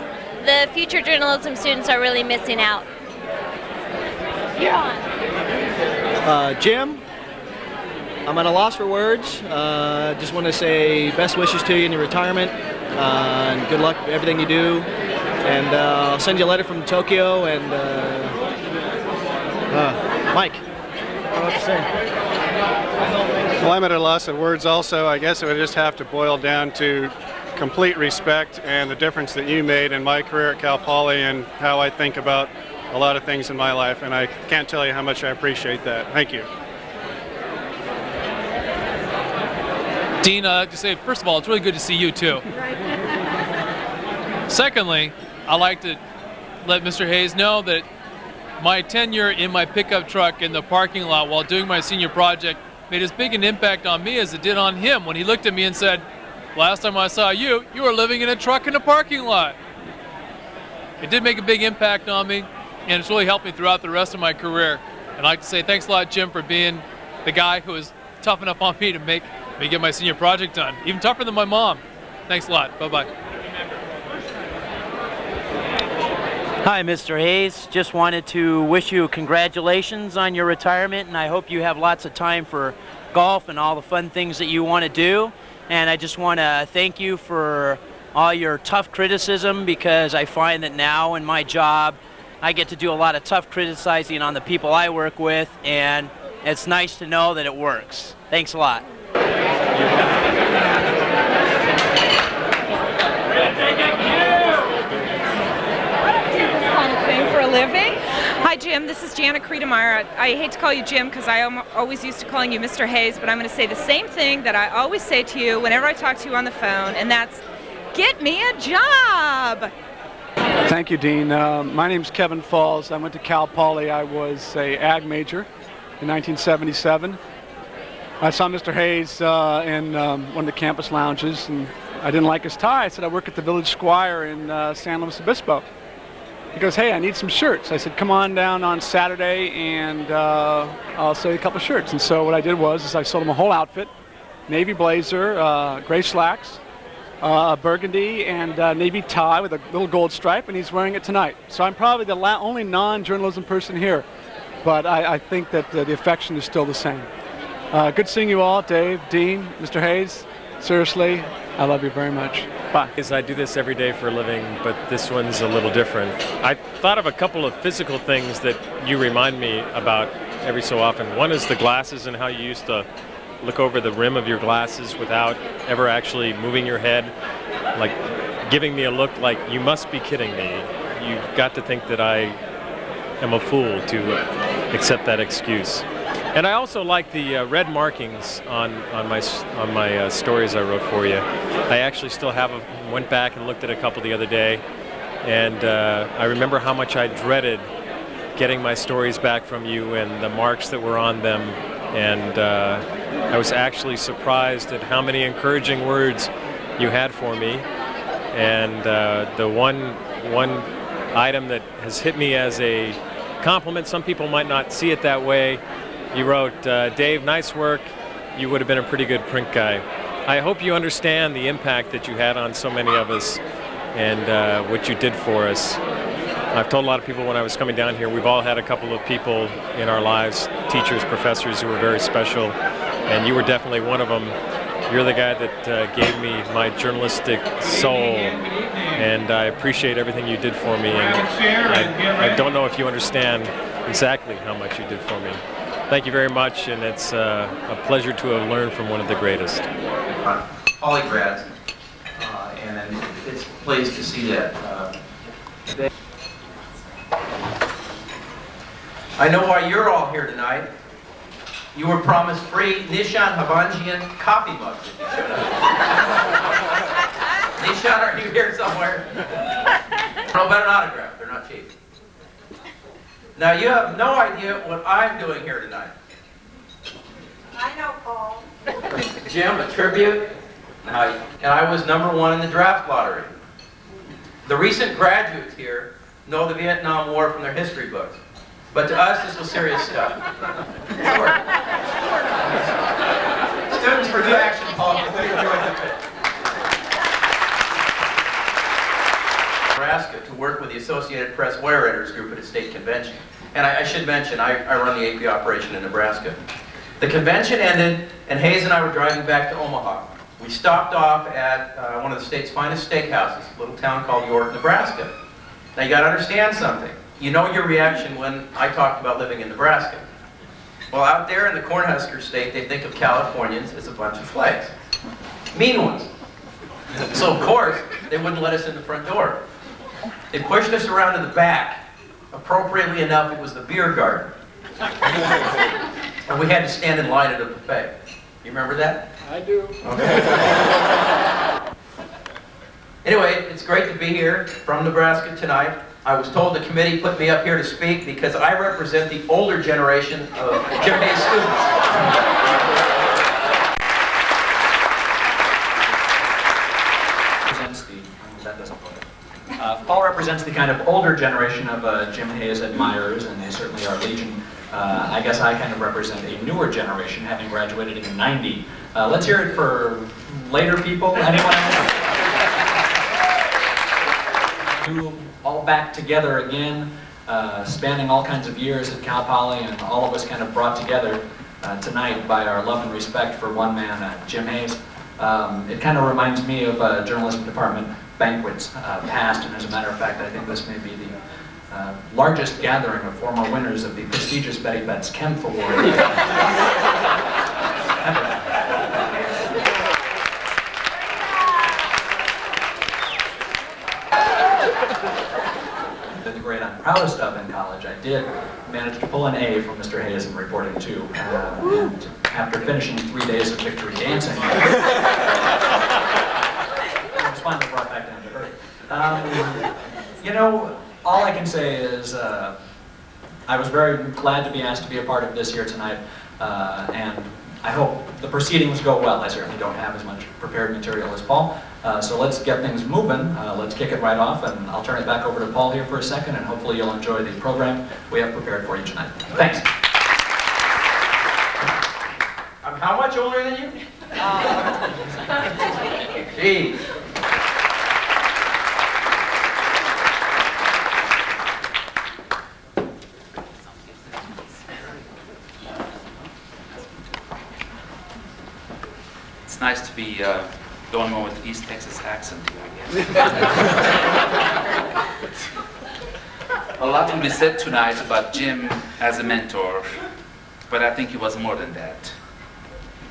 the future journalism students are really missing out. You're on. Jim, I'm at a loss for words. Just want to say best wishes to you in your retirement, and good luck with everything you do. And I'll send you a letter from Tokyo. And Mike, what do you say? Well, I'm at a loss of words also. I guess it would just have to boil down to complete respect and the difference that you made in my career at Cal Poly and how I think about a lot of things in my life. And I can't tell you how much I appreciate that. Thank you. Dean, to say, first of all, it's really good to see you too. Secondly, I'd like to let Mr. Hayes know that my tenure in my pickup truck in the parking lot while doing my senior project made as big an impact on me as it did on him when he looked at me and said, last time I saw you, you were living in a truck in a parking lot. It did make a big impact on me, and it's really helped me throughout the rest of my career. And I'd like to say thanks a lot, Jim, for being the guy who was tough enough on me to make me get my senior project done. Even tougher than my mom. Thanks a lot. Bye-bye. Hi, Mr. Hayes. Just wanted to wish you congratulations on your retirement, and I hope you have lots of time for golf and all the fun things that you want to do. And I just want to thank you for all your tough criticism, because I find that now in my job, I get to do a lot of tough criticizing on the people I work with, and it's nice to know that it works. Thanks a lot. For a living. Hi, Jim. This is Jana Credemeyer. I hate to call you Jim because I am always used to calling you Mr. Hayes, but I'm going to say the same thing that I always say to you whenever I talk to you on the phone, and that's, get me a job. Thank you, Dean. My name's Kevin Falls. I went to Cal Poly. I was a ag major in 1977. I saw Mr. Hayes in one of the campus lounges, and I didn't like his tie. I said, I work at the Village Squire in San Luis Obispo. He goes, hey, I need some shirts. I said, come on down on Saturday and I'll sell you a couple shirts. And so what I did was I sold him a whole outfit, navy blazer, gray slacks, burgundy, and navy tie with a little gold stripe, and he's wearing it tonight. So I'm probably the only non-journalism person here, but I think that the affection is still the same. Good seeing you all, Dave, Dean, Mr. Hayes. Seriously, I love you very much. Bye. I do this every day for a living, but this one's a little different. I thought of a couple of physical things that you remind me about every so often. One is the glasses and how you used to look over the rim of your glasses without ever actually moving your head, like giving me a look like, you must be kidding me. You've got to think that I am a fool to accept that excuse. And I also like the red markings on my stories I wrote for you. I actually still have them. Went back and looked at a couple the other day, and I remember how much I dreaded getting my stories back from you and the marks that were on them. And I was actually surprised at how many encouraging words you had for me. And the one item that has hit me as a compliment, some people might not see it that way. You wrote, Dave, nice work. You would have been a pretty good print guy. I hope you understand the impact that you had on so many of us and what you did for us. I've told a lot of people when I was coming down here, we've all had a couple of people in our lives, teachers, professors who were very special, and you were definitely one of them. You're the guy that gave me my journalistic soul, and I appreciate everything you did for me. And I don't know if you understand exactly how much you did for me. Thank you very much, and it's a pleasure to have learned from one of the greatest. Poly grads, and it's pleased to see that. I know why you're all here tonight. You were promised free Nishan Havangian coffee mugs if you showed up. Nishan, are you here somewhere? No, about an autograph. They're not cheap. Now, you have no idea what I'm doing here tonight. I know, Paul. Jim, a tribute. And I was #1 in the draft lottery. The recent graduates here know the Vietnam War from their history books. But to us, this was serious stuff. Students for New Action Politics. Nebraska to work with the Associated Press Wire Editors Group at a state convention. And I should mention, I run the AP operation in Nebraska. The convention ended, and Hayes and I were driving back to Omaha. We stopped off at one of the state's finest steakhouses, a little town called York, Nebraska. Now you got to understand something. You know your reaction when I talked about living in Nebraska. Well, out there in the Cornhusker state, they think of Californians as a bunch of flakes. Mean ones. So of course, they wouldn't let us in the front door. They pushed us around to the back. Appropriately enough, it was the beer garden. And we had to stand in line at a buffet. You remember that? I do. Okay. Anyway, it's great to be here from Nebraska tonight. I was told the committee put me up here to speak because I represent the older generation of Jim Hayes students. Paul represents the kind of older generation of Jim Hayes admirers, and they certainly are legion. I guess I kind of represent a newer generation, having graduated in '90. Let's hear it for later people. Anyone else? All back together again, spanning all kinds of years at Cal Poly, and all of us kind of brought together tonight by our love and respect for one man, Jim Hayes. It kind of reminds me of journalism department banquets past, and as a matter of fact, I think this may be the largest gathering of former winners of the prestigious Betty Betts Kempf Award. The grade I'm proudest of in college, I did manage to pull an A from Mr. Hayes in reporting too. And after finishing 3 days of victory dancing, I was finally brought back down to earth. You know, all I can say is I was very glad to be asked to be a part of this here tonight, and I hope the proceedings go well. I certainly don't have as much prepared material as Paul, so let's get things moving. Let's kick it right off, and I'll turn it back over to Paul here for a second, and hopefully you'll enjoy the program we have prepared for you tonight. Thanks. I'm how much older than you? Gee. It's nice to be the only one with East Texas accent here, I guess. A lot will be said tonight about Jim as a mentor, but I think he was more than that.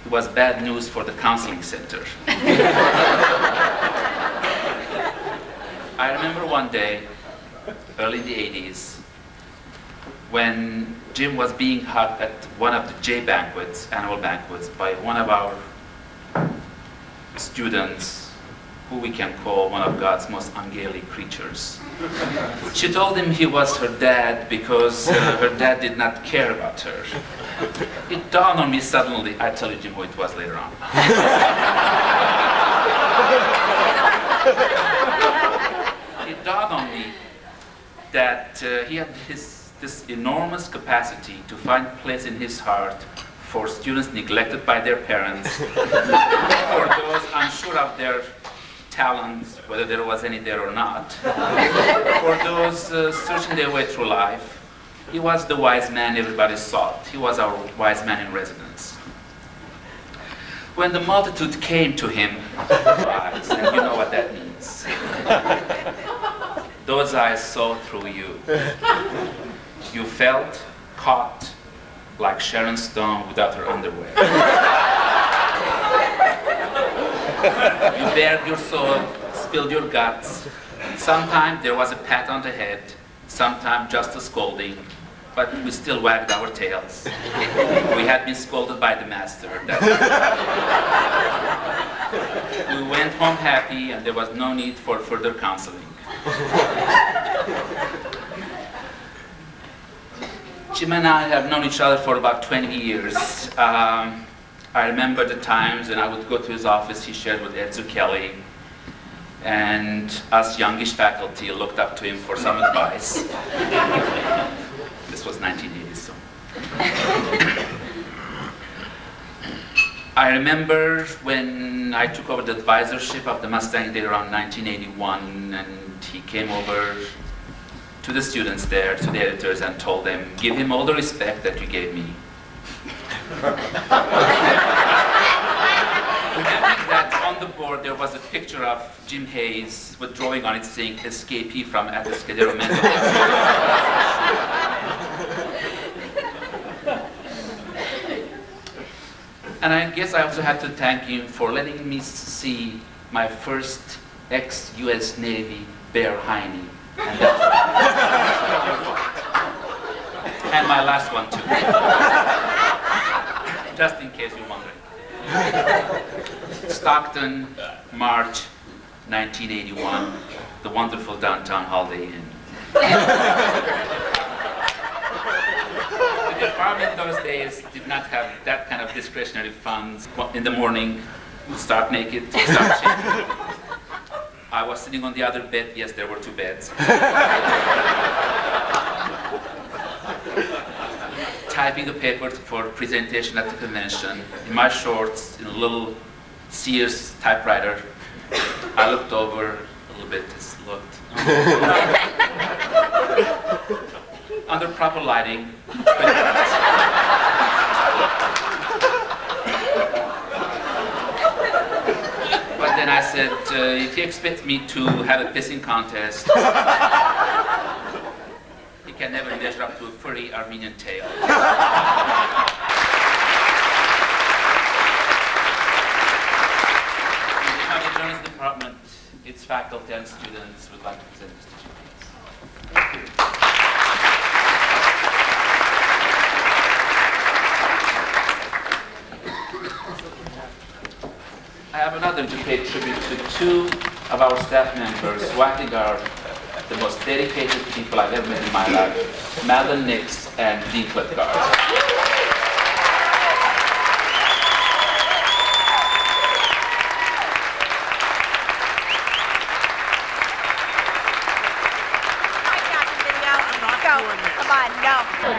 It was bad news for the counseling center. I remember one day, early in the 80s, when Jim was being hugged at one of the J banquets, annual banquets, by one of our students, who we can call one of God's most ungainly creatures. She told him he was her dad because her dad did not care about her. It dawned on me suddenly. I tell you, Jim, who it was later on. It dawned on me that he had this enormous capacity to find place in his heart for students neglected by their parents, for those unsure of their talents, whether there was any there or not, for those searching their way through life. He was the wise man everybody sought. He was our wise man in residence. When the multitude came to him, eyes, and you know what that means. Those eyes saw through you. You felt caught like Sharon Stone without her underwear. You bared your soul, spilled your guts. Sometimes there was a pat on the head, sometimes just a scolding, but we still wagged our tails. We had been scolded by the master. We went home happy, and there was no need for further counseling. Jim and I have known each other for about 20 years. I remember the times when I would go to his office, he shared with Ed Zucchelli, and us youngish faculty looked up to him for some advice. This was 1980, so. I remember when I took over the advisorship of the Mustang Day around 1981, and he came over to the students there, to the editors, and told them, give him all the respect that you gave me. That on the board there was a picture of Jim Hayes with drawing on it saying escapee from Atascadero Mental And I guess I also had to thank him for letting me see my first ex-US Navy Bear Hiney. And my last one too. Just in case you're wondering. Stockton, March 1981, the wonderful downtown Holiday Inn. The department those days did not have that kind of discretionary funds. In the morning, start naked, start shaving. I was sitting on the other bed. Yes, there were two beds. Typing the paper for presentation at the convention, in my shorts, in a little Sears typewriter. I looked over a little bit, just looked. Under proper lighting. But then I said, if he expects me to have a pissing contest, he can never measure up to a furry Armenian tail. In the journalism department, its faculty and students would like to present Mr. Jim Hayes. Thank you. I have another to pay tribute to two of our staff members who I think are the most dedicated people I've ever met in my life, Madeline Nix and Dean Klitgaard.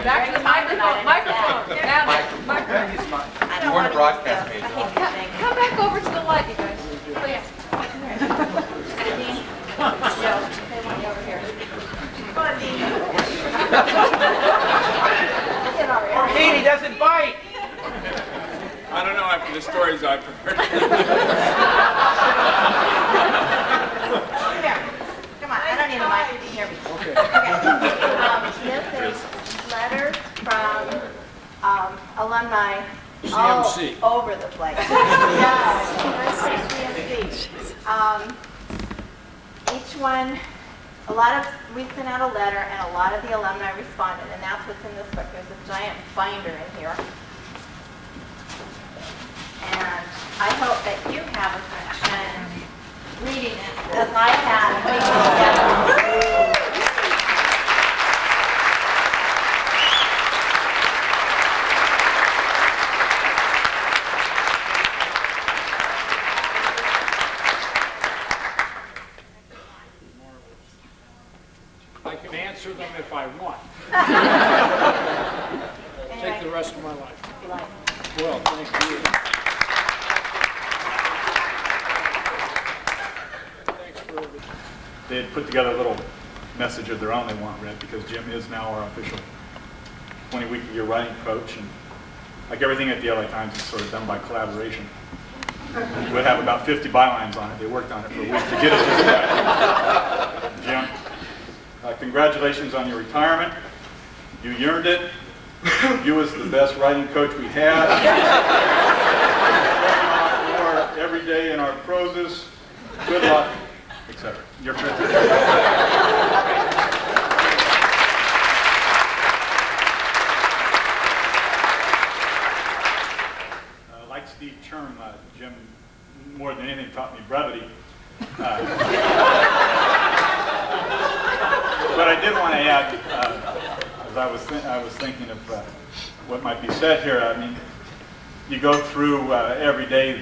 Back to the microphone. I don't want to broadcast major. Come back over to the light, you guys. Please. They want you over here. Come on, Dean. Dean, he doesn't bite. I don't know after the stories I've heard. Come on, I don't need a mic. You can hear me. Okay. This is letters from alumni CMC. all over the place. CMC. Each one, we sent out a letter, and a lot of the alumni responded, and that's what's in this book. There's a giant binder in here. And I hope that you have as much fun reading it as I had putting it together. I can answer them if I want. Take the rest of my life. Well, thank you. Thanks for everything. They had put together a little message of their own they want read because Jim is now our official 20-week-a-year writing coach, and like everything at the LA Times is sort of done by collaboration. would have about 50 bylines on it. They worked on it for a week to get it just right. Jim, congratulations on your retirement. You yearned it. You was the best writing coach we had. Every day in our proses. Good luck, etc. Your like Steve Churn, Jim, more than anything, taught me brevity. But I did want to add, as I was thinking of what might be said here. I mean, you go through every day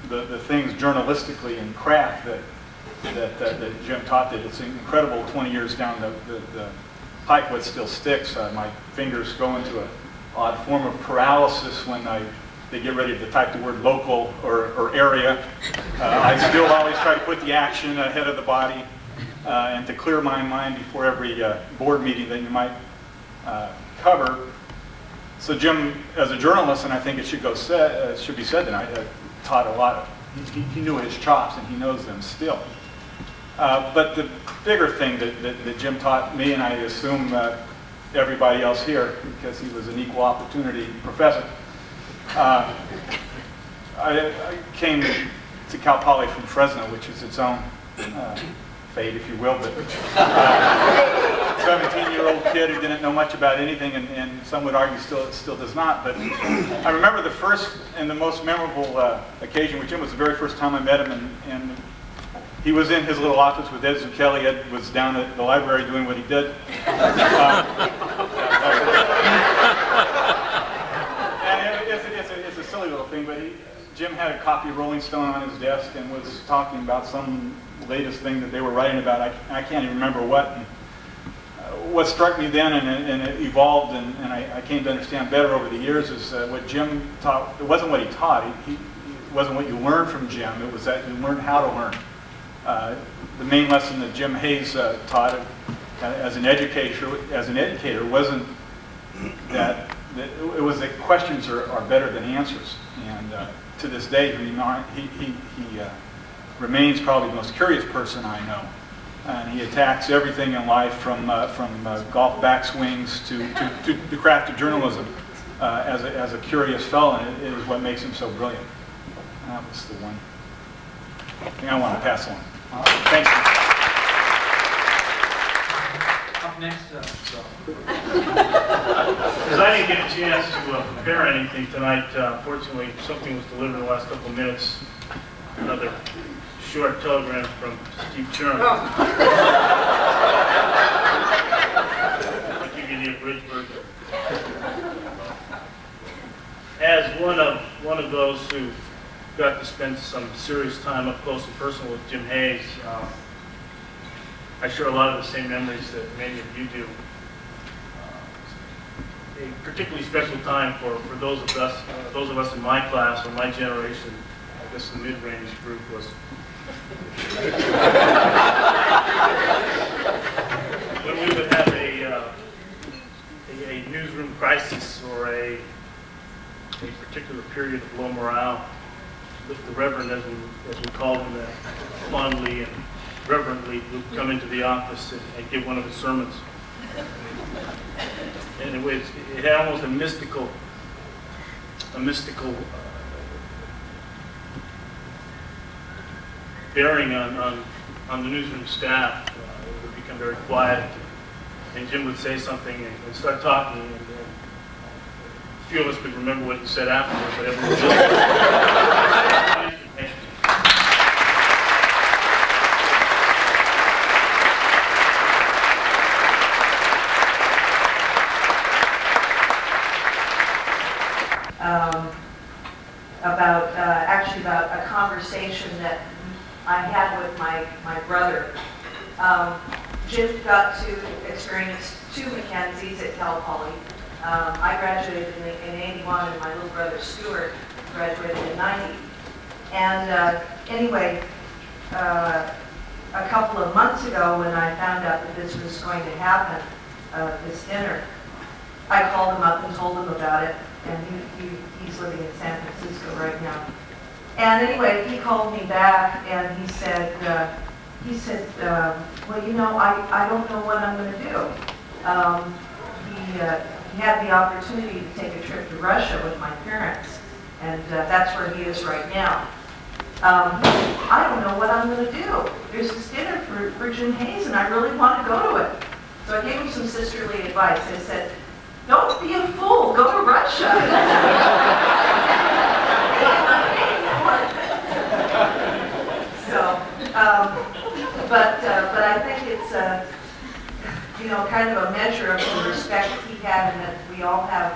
the things journalistically and craft that Jim taught. That it's incredible. 20 years down the pike, what still sticks. My fingers go into an odd form of paralysis when they get ready to type the word local or area. I still always try to put the action ahead of the body and to clear my mind before every board meeting that you might cover. So Jim, as a journalist, and I think it should be said tonight, taught a lot. He knew his chops, and he knows them still. But the bigger thing that Jim taught me, and I assume everybody else here, because he was an equal opportunity professor, I came to Cal Poly from Fresno, which is its own fate, if you will, but 17-year-old kid who didn't know much about anything, and some would argue still does not. But I remember the first and the most memorable occasion with Jim was the very first time I met him, and he was in his little office with Ed Zucchelli. Ed was down at the library doing what he did. It's a silly little thing, but Jim had a copy of Rolling Stone on his desk and was talking about some latest thing that they were writing about. I can't even remember what. And, what struck me then, and it evolved, and I came to understand better over the years, is what Jim taught. It wasn't what he taught. It wasn't what you learned from Jim. It was that you learned how to learn. The main lesson that Jim Hayes taught as an educator wasn't that it was that questions are better than answers. And to this day, he remains probably the most curious person I know. And he attacks everything in life from golf backswings to the craft of journalism as a curious fellow, and it is what makes him so brilliant. And that was the one thing I want to pass on. Thanks. Up next, Because I didn't get a chance to prepare anything tonight. Fortunately, something was delivered in the last couple of minutes. Another short telegram from Steve Churn. I'll give you the abridged version. As one of those who got to spend some serious time up close and personal with Jim Hayes, I share a lot of the same memories that many of you do. A particularly special time for those of us in my class or my generation. I guess the mid-range group was. When we would have a newsroom crisis or a particular period of low morale, the Reverend, as we called him fondly and reverently, would come into the office and give one of his sermons. And it had almost a mystical bearing on the newsroom staff. It would become very quiet, and Jim would say something and start talking, and a few of us could remember what he said afterwards, but everyone about a conversation that I had with my brother. Jim got to experience 2 Mackenzies at Cal Poly. I graduated in 81, and my little brother Stuart graduated in 90. And anyway, a couple of months ago, when I found out that this was going to happen, this dinner, I called him up and told him about it, and he's living in San Francisco right now. And anyway, he called me back and he said, well, you know, I don't know what I'm going to do. He had the opportunity to take a trip to Russia with my parents, and that's where he is right now. I don't know what I'm going to do. There's this dinner for Jim Hayes, and I really want to go to it. So I gave him some sisterly advice. I said, don't be a fool, go to Russia. So, but I think it's you know, kind of a measure of the respect he had, and that we all have,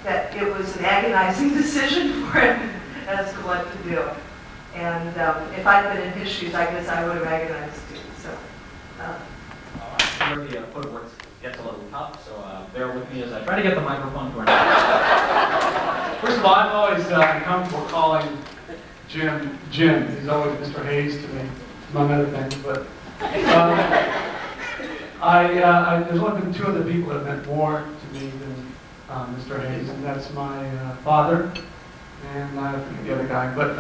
that it was an agonizing decision for him as to what to do. And if I'd been in his shoes, I guess I would have agonized too. So. Where the footwork gets a little tough, so bear with me as I try to get the microphone to our First of all, I'm always comfortable calling Jim Jim. He's always Mr. Hayes to me, among other things. But there's only been two other people that meant more to me than Mr. Hayes, and that's my father and I forget the other guy. But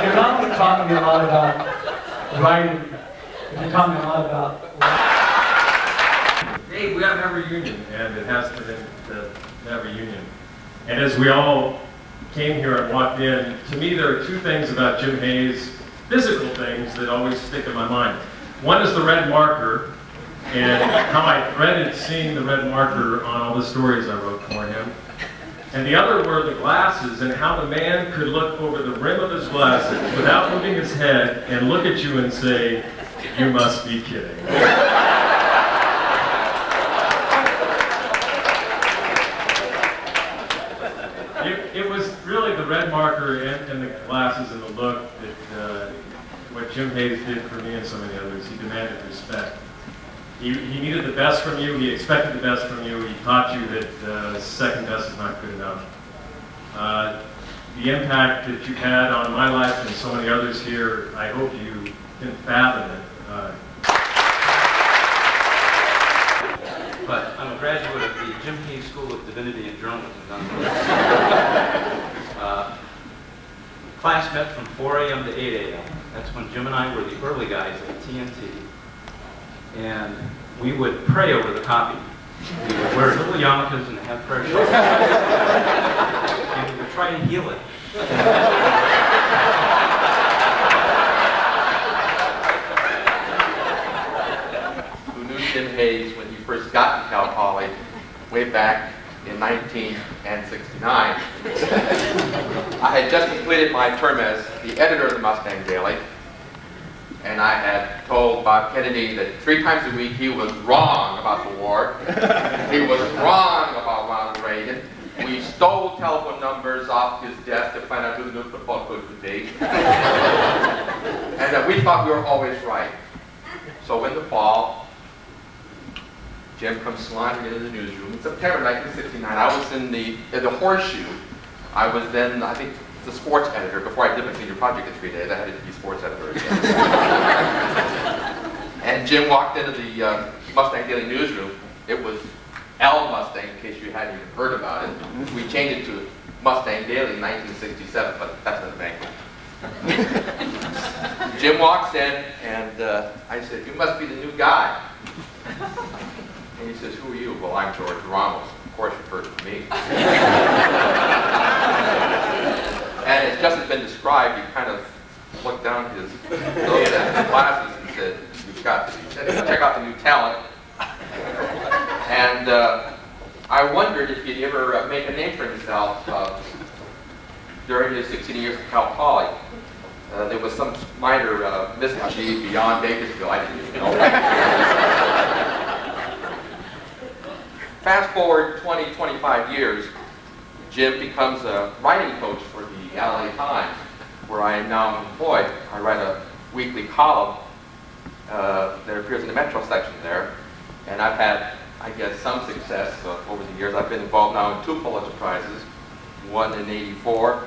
you're not only taught me a lot about writing, but you taught me a lot about. Hey, we gotta have a reunion, and it has to have a reunion. And as we all came here and walked in, to me there are two things about Jim Hayes, physical things that always stick in my mind. One is the red marker, and how I dreaded seeing the red marker on all the stories I wrote for him. And the other were the glasses, and how the man could look over the rim of his glasses without moving his head and look at you and say, "You must be kidding." It was really the red marker and the glasses and the look that what Jim Hayes did for me and so many others. He demanded respect. He needed the best from you. He expected the best from you. He taught you that second best is not good enough. The impact that you've had on my life and so many others here, I hope you can fathom it. But I'm a graduate of the Jim Hayes School of Divinity and Journalism. Class met from 4 a.m. to 8 a.m. That's when Jim and I were the early guys at TNT. And we would pray over the copy. We would wear little yarmulkes and have prayer shawls. And we would try to heal it. Who knew Jim Hayes when he first got to Cal Poly way back in 1969. I had just completed my term as the editor of the Mustang Daily, and I had told Bob Kennedy that 3 times a week he was wrong about the war. He was wrong about Ronald Reagan. We stole telephone numbers off his desk to find out who the new football coach would be. And that we thought we were always right. So in the fall, Jim comes sliding into the newsroom. In September 1969, I was in the Horseshoe. I was then, I think, the sports editor. Before I did my senior project in 3 days, I had to be sports editor again. And Jim walked into the Mustang Daily newsroom. It was L Mustang, in case you hadn't even heard about it. We changed it to Mustang Daily in 1967, but that's not a Banquet. Jim walks in, and I said, "You must be the new guy." And he says, "Who are you?" "Well, I'm George Ramos." "Of course, you've heard of me." And as just has been described, he kind of looked down his nose at his glasses and said, "You've got to check out the new talent." And I wondered if he'd ever make a name for himself during his 16 years at Cal Poly. There was some minor mischief beyond Bakersfield, I didn't even know. Fast forward 20, 25 years, Jim becomes a writing coach for the LA Times, where I am now employed. I write a weekly column that appears in the Metro section there, and I've had, I guess, some success over the years. I've been involved now in 2 Pulitzer Prizes, one in '84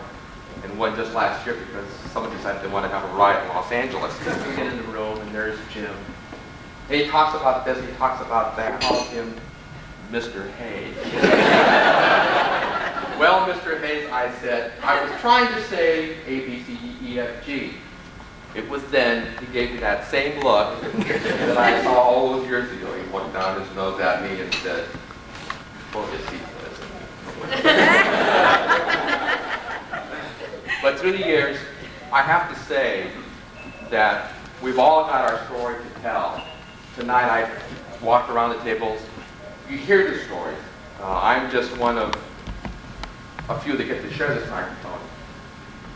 and one just last year because someone decided they want to have a riot in Los Angeles. We get in the room and there's Jim. And he talks about this, he talks about that, calls him Mr. Hayes. Well, Mr. Hayes, I said, I was trying to say A, B, C, D, E, F, G. It was then he gave me that same look that I saw all those years ago. He looked down his nose at me and said, "Pull his seat, But through the years, I have to say that we've all got our story to tell. Tonight I walked around the tables. You hear the stories. I'm just one of a few that get to share this microphone.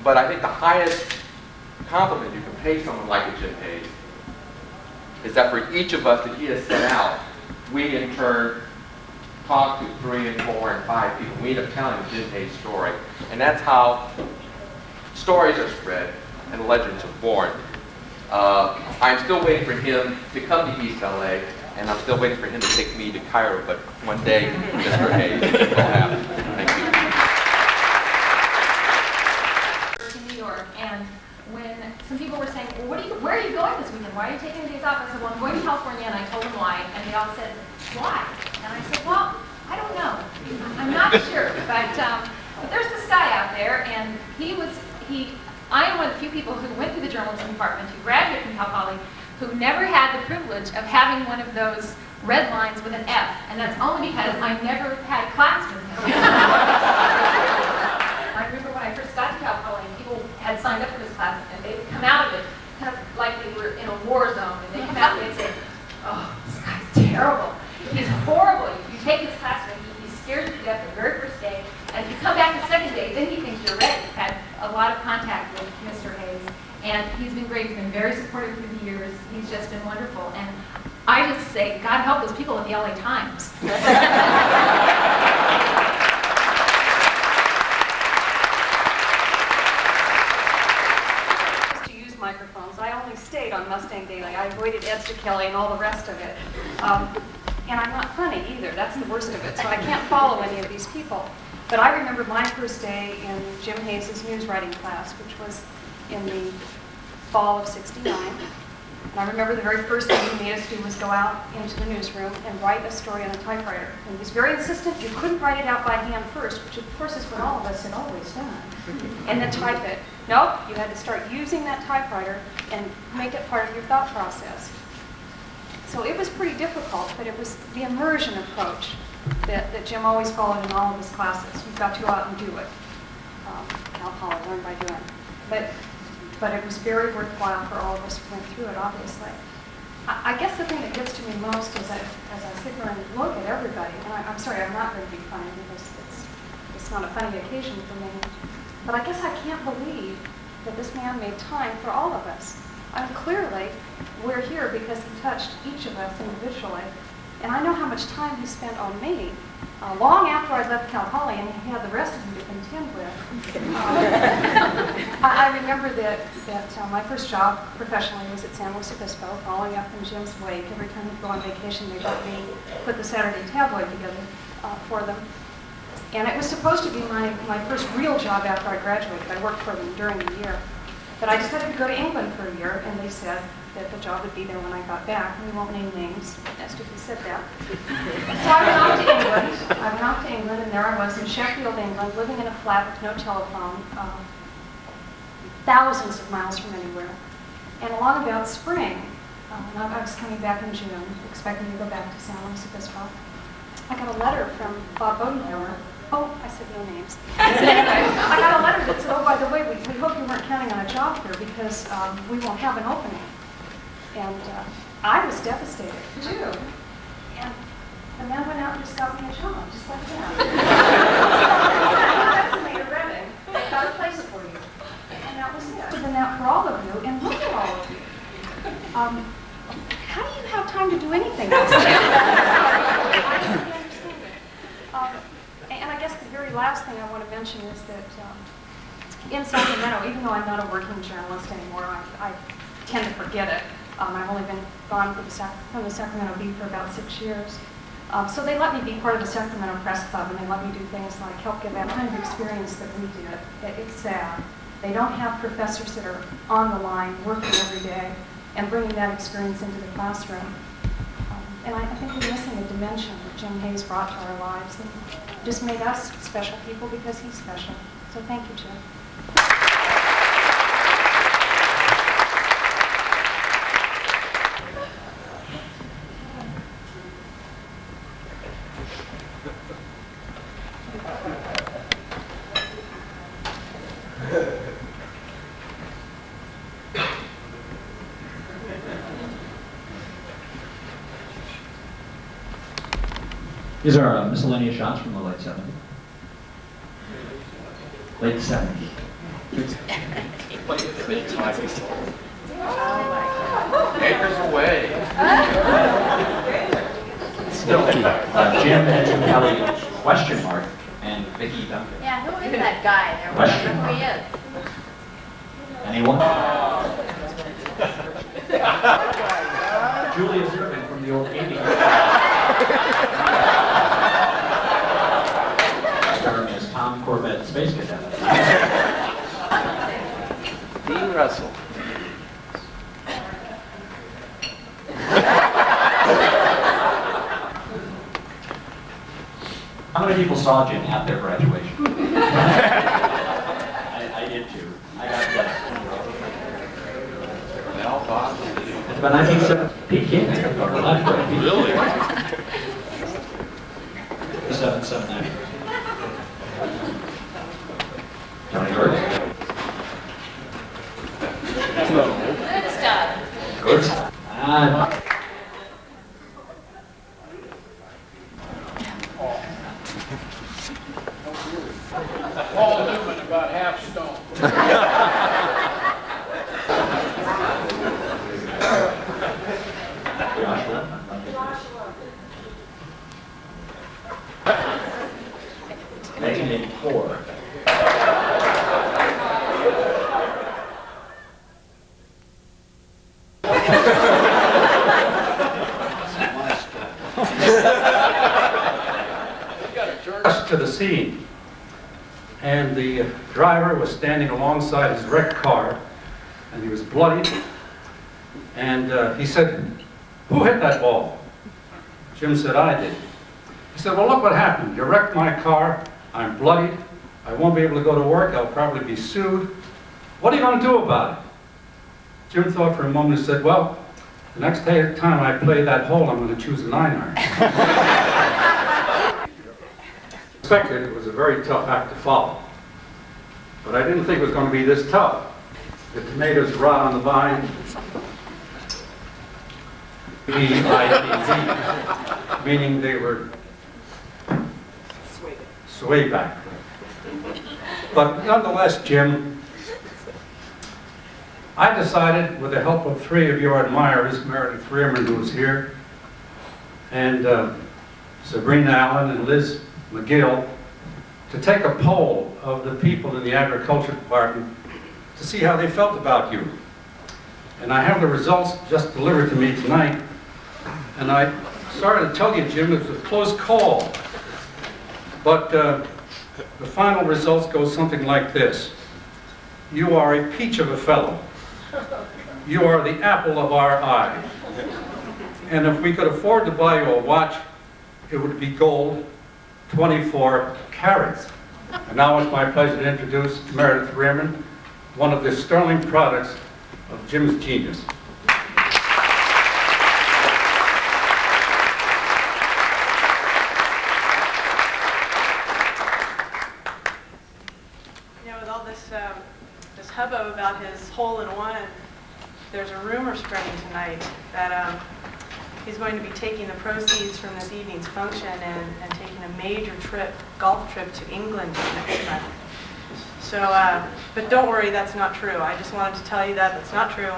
But I think the highest compliment you can pay someone like a Jim Hayes is that for each of us that he has sent out, we in turn talk to 3 and 4 and 5 people. We end up telling the Jim Hayes story. And that's how stories are spread and legends are born. I'm still waiting for him to come to East LA, and I'm still waiting for him to take me to Cairo, but one day, Mr. Hayes, it will happen. Thank you. To New York, and when some people were saying, well, where are you going this weekend? Why are you taking the days off? I said, well, I'm going to California, and I told them why, and they all said, why? And I said, well, I don't know. I'm not sure, but there's this guy out there, and I am one of the few people who went through the journalism department, who graduated from Cal Poly, who never had the privilege of having one of those red lines with an F, and that's only because I never had class with him. I remember when I first got to Cal Poly, people had signed up for this class, and they would come out of it kind of like they were in a war zone, and they'd come out and they'd say, oh, this guy's terrible. He's horrible. You take this class, and he scares you to death the very first day, and if you come back the second day, then he thinks you're ready. You've had a lot of contact with Mr. Hayes, and he's been great. He's been very supportive through the years. He's just been wonderful. And I just say, God help those people at the LA Times. To use microphones. I only stayed on Mustang Daily. I avoided Edster Kelly and all the rest of it. And I'm not funny either. That's the worst of it. So I can't follow any of these people. But I remember my first day in Jim Hayes' news writing class, which was in the fall of '69. And I remember the very first thing he made us do was go out into the newsroom and write a story on a typewriter. And he was very insistent you couldn't write it out by hand first, which of course is what all of us had always done, and then type it. Nope, you had to start using that typewriter and make it part of your thought process. So it was pretty difficult, but it was the immersion approach that Jim always followed in all of his classes. You've got to go out and do it. Cal Poly, learn by doing. But it was very worthwhile for all of us who went through it, obviously. I guess the thing that gets to me most is that as I sit here and look at everybody, and I'm sorry, I'm not going to be funny because it's not a funny occasion for me, but I guess I can't believe that this man made time for all of us. Clearly, we're here because he touched each of us individually. And I know how much time he spent on me long after I left Cal Poly, and he had the rest of them to contend with. I remember that my first job professionally was at San Luis Obispo, following up in Jim's wake. Every time he'd go on vacation, they let me put the Saturday tabloid together for them. And it was supposed to be my first real job after I graduated. I worked for them during the year. But I decided to go to England for a year, and they said that the job would be there when I got back. And we won't name names, as if he said that. So I went off to England. And there I was in Sheffield, England, living in a flat with no telephone, thousands of miles from anywhere. And along about spring, I was coming back in June, expecting to go back to San Luis Obispo. I got a letter from Bob Bodenhauer. Oh, I said no names. I got a letter that said, oh, by the way, we hope you weren't counting on a job here because we won't have an opening. And I was devastated, too. And the man went out and just got me a job, just like that. Resume to Reading. I got a place for you. And that was it. I've done that for all of you, and look at all of you. How do you have time to do anything else? I don't understand it. And I guess the very last thing I want to mention is that in Sacramento, even though I'm not a working journalist anymore, I tend to forget it. I've only been gone from the Sacramento Bee for about 6 years. So they let me be part of the Sacramento Press Club, and they let me do things like help give that kind of experience that we did. It's sad. They don't have professors that are on the line, working every day, and bringing that experience into the classroom. And I think we're missing a dimension that Jim Hayes brought to our lives and just made us special people because he's special. So thank you, Jim. These are miscellaneous shots from the late 70s. Late 70s. Acres away. Jim and Kelly, question mark, and Vicki Duncan. Yeah, who is that guy there? Question. Who he is? Anyone? Julia Zirvin from the old 80s. Starring as Tom Corbett, Space Cadet. Dean Russell. How many people saw Jim at their graduation? I did too. I got blessed. It's about 1970. Pete King. Really? 779. Tony Hurd. Good stuff. Good stuff. Paul Newman, about half stone. Joshua. 1984. To the scene, and the driver was standing alongside his wrecked car, and he was bloodied, and he said, "Who hit that ball?" Jim said, "I did." He said, "Well, look what happened. You wrecked my car, I'm bloodied, I won't be able to go to work, I'll probably be sued. What are you going to do about it?" Jim thought for a moment and said, "Well, the next time I play that hole, I'm going to choose a 9-iron." I expected it was a very tough act to follow, but I didn't think it was going to be this tough. The tomatoes rot on the vine, V-I-T-Z, meaning they were sway back. But nonetheless, Jim, I decided, with the help of 3 of your admirers, Meredith Freeman, who's here, and Sabrina Allen and Liz McGill, to take a poll of the people in the agriculture department to see how they felt about you. And I have the results just delivered to me tonight. And I sorry to tell you, Jim, it was a close call. But the final results go something like this. You are a peach of a fellow. You are the apple of our eye. And if we could afford to buy you a watch, it would be gold, 24 carats. And now it's my pleasure to introduce Meredith Freeman, one of the sterling products of Jim's genius. You know, with all this hubbub about his hole-in-one, there's a rumor spreading tonight that he's going to be taking the proceeds from this evening's function and taking a major golf trip to England next month. So, but don't worry, that's not true. I just wanted to tell you that that's not true.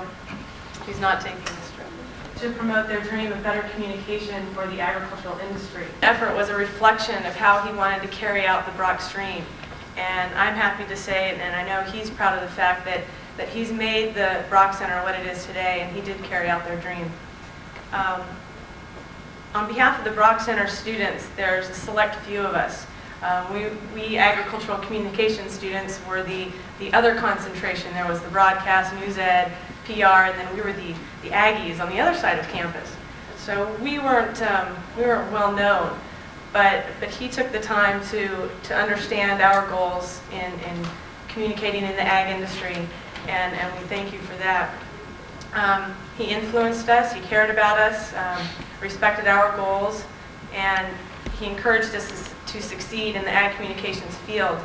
He's not taking this trip. To promote their dream of better communication for the agricultural industry. The effort was a reflection of how he wanted to carry out the Brock's dream. And I'm happy to say, and I know he's proud of the fact that he's made the Brock Center what it is today, and he did carry out their dream. On behalf of the Brock Center students, there's a select few of us. We agricultural communication students were the other concentration. There was the broadcast, news ed, PR, and then we were the Aggies on the other side of campus. So we weren't well known, but he took the time to understand our goals in communicating in the ag industry, and we thank you for that. He influenced us, he cared about us, respected our goals, and he encouraged us to succeed in the ag communications field.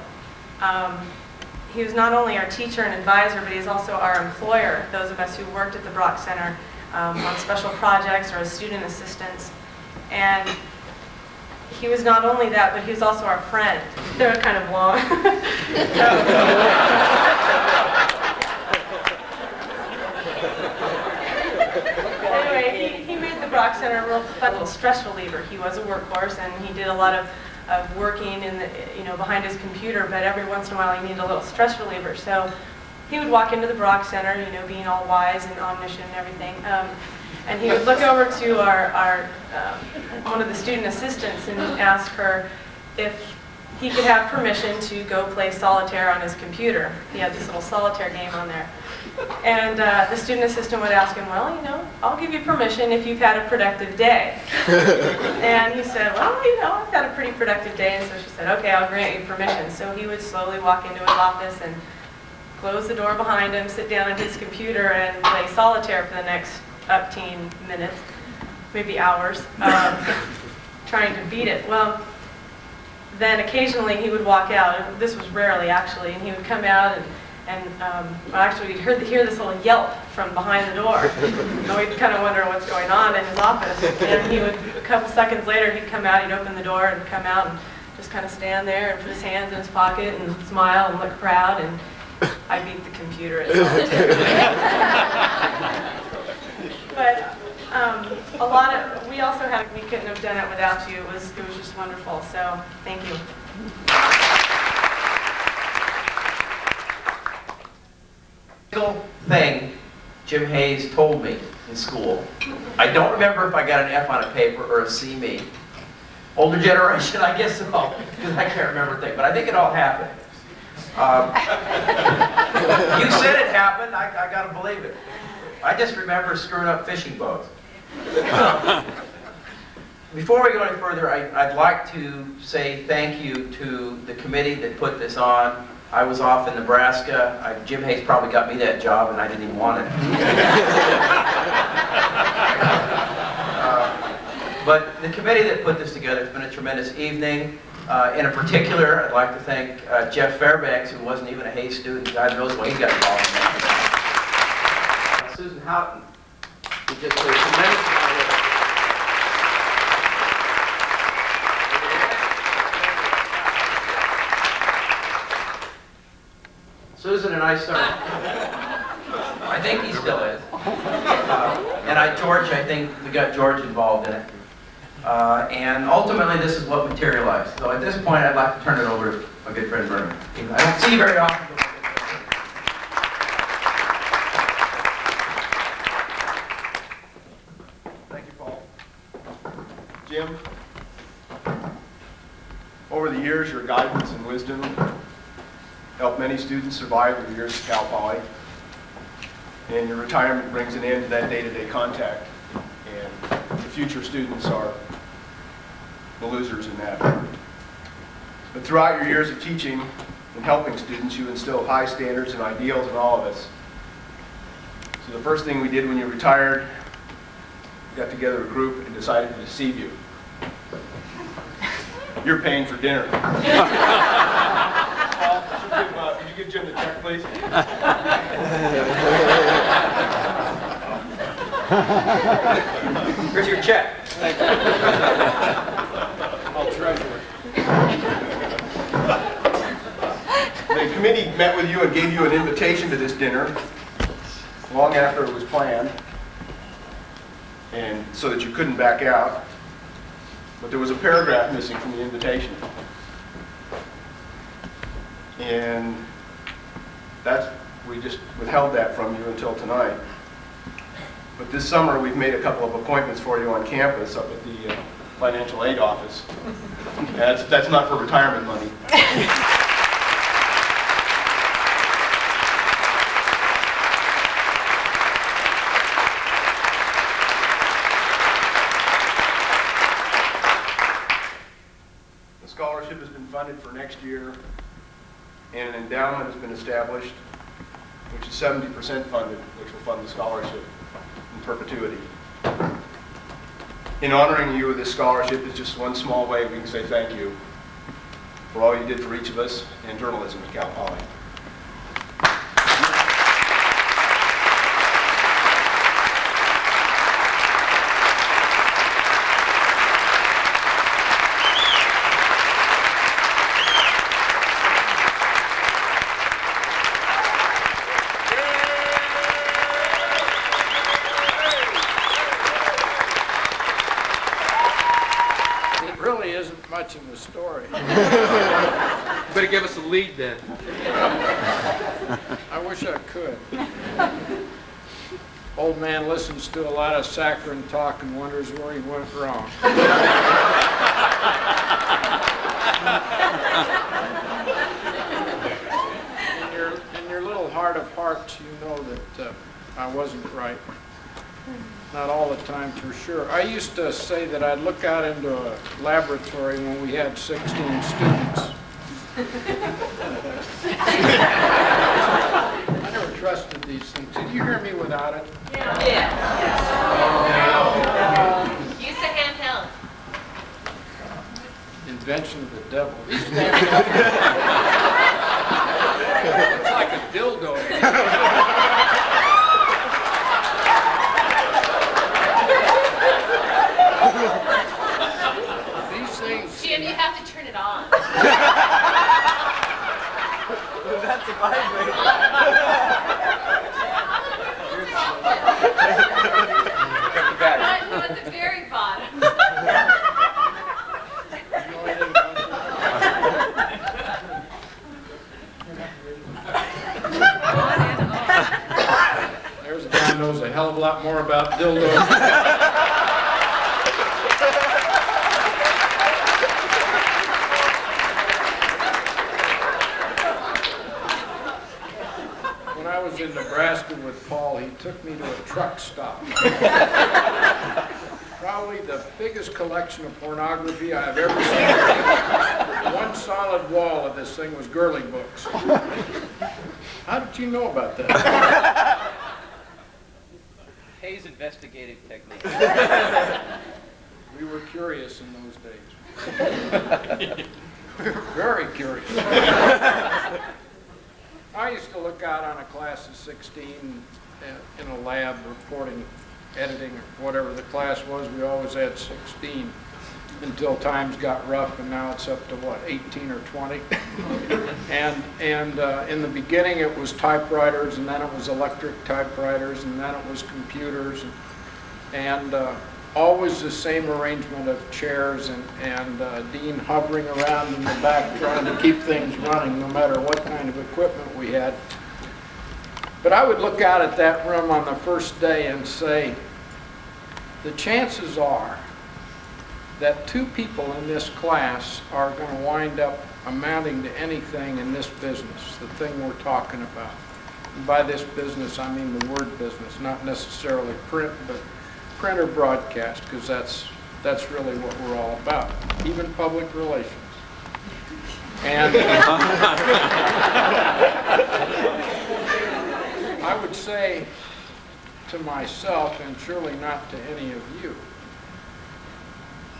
He was not only our teacher and advisor, but he was also our employer, those of us who worked at the Brock Center on special projects or as student assistants. And he was not only that, but he was also our friend. They're kind of long. Anyway, he made the Brock Center a real fun little stress reliever. He was a workhorse, and he did a lot of working in the, behind his computer, but every once in a while he needed a little stress reliever. So he would walk into the Brock Center, being all wise and omniscient and everything, and he would look over to our one of the student assistants and ask her if he could have permission to go play solitaire on his computer. He had this little solitaire game on there. And the student assistant would ask him, well, I'll give you permission if you've had a productive day. And he said, well, I've had a pretty productive day. And so she said, okay, I'll grant you permission. So he would slowly walk into his office and close the door behind him, sit down at his computer, and play solitaire for the next up teen minutes, maybe hours, trying to beat it. Well, then occasionally he would walk out. This was rarely, actually, and he would come out actually we'd hear this little yelp from behind the door. And we'd kind of wonder what's going on in his office. And he would, a couple seconds later, he'd come out, he'd open the door and come out and just kind of stand there and put his hands in his pocket and smile and look proud, and I beat the computer at solitaire. But we also we couldn't have done it without you. It was just wonderful. So thank you. Single thing Jim Hayes told me in school. I don't remember if I got an F on a paper or a C me. Older generation, I guess so, because I can't remember a thing. But I think it all happened. You said it happened. I gotta believe it. I just remember screwing up fishing boats. Before we go any further, I'd like to say thank you to the committee that put this on. I was off in Nebraska. Jim Hayes probably got me that job, and I didn't even want it. But the committee that put this together, it's been a tremendous evening. In particular, I'd like to thank Jeff Fairbanks, who wasn't even a Hayes student. God knows what he got involved in that. Susan Houghton, who just did a tremendous amount of work. Susan and I started, I think he still is. And George, I think we got George involved in it. And ultimately, this is what materialized. So at this point, I'd like to turn it over to my good friend Vernon. I don't see you very often. Thank you, Paul. Jim, over the years, your guidance and wisdom helped many students survive their years at Cal Poly, and your retirement brings an end to that day-to-day contact, and the future students are the losers in that. But throughout your years of teaching and helping students, you instilled high standards and ideals in all of us. So the first thing we did when you retired, we got together a group and decided to deceive you. You're paying for dinner. Could you give Jim the check, please? Here's your check. Thank you. I'll treasure it. The committee met with you and gave you an invitation to this dinner long after it was planned, and so that you couldn't back out. But there was a paragraph missing from the invitation. And we just withheld that from you until tonight. But this summer we've made a couple of appointments for you on campus up at the financial aid office. That's not for retirement money. scholarship has been funded for next year, and an endowment has been established, which is 70% funded, which will fund the scholarship in perpetuity. In honoring you with this scholarship is just one small way we can say thank you for all you did for each of us in journalism at Cal Poly. Much of the story. Better give us a lead then. I wish I could. Old man listens to a lot of saccharine talk and wonders where he went wrong. In your little heart of hearts, you know that I wasn't right. Not all the time, for sure. I used to say that I'd look out into a laboratory when we had 16 students. I never trusted these things. Did you hear me without it? Yeah. Use the handheld. Invention of the devil. These things it's like a dildo. These things. Jim, you have to turn it on. That's a vibrator. No, at the very bottom. There's a guy who knows a hell of a lot more about dildos. When I was in Nebraska with Paul, he took me to a truck stop. Probably the biggest collection of pornography I've ever seen. One solid wall of this thing was girly books. How did you know about that? Hayes investigative technique. We were curious in those days. Very curious. I used to look out on a class of 16 in a lab reporting, editing, or whatever the class was. We always had 16 until times got rough, and now it's up to, what, 18 or 20? And in the beginning it was typewriters, and then it was electric typewriters, and then it was computers, and always the same arrangement of chairs and Dean hovering around in the back trying to keep things running no matter what kind of equipment we had. But I would look out at that room on the first day and say, the chances are that two people in this class are going to wind up amounting to anything in this business, the thing we're talking about. And by this business, I mean the word business, not necessarily print, but print or broadcast, because that's really what we're all about, even public relations. And I would say to myself, and surely not to any of you,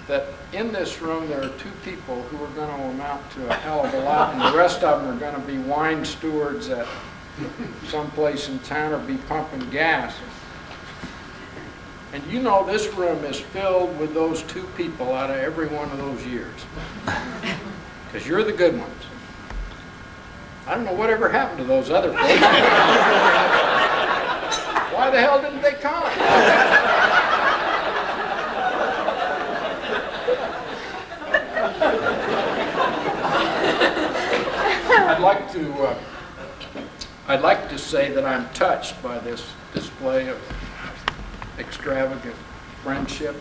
that in this room there are two people who are going to amount to a hell of a lot, and the rest of them are going to be wine stewards at some place in town or be pumping gas. And you know this room is filled with those two people out of every one of those years. Because you're the good ones. I don't know whatever happened to those other people. Why the hell didn't they come? I'd like to say that I'm touched by this display of extravagant friendship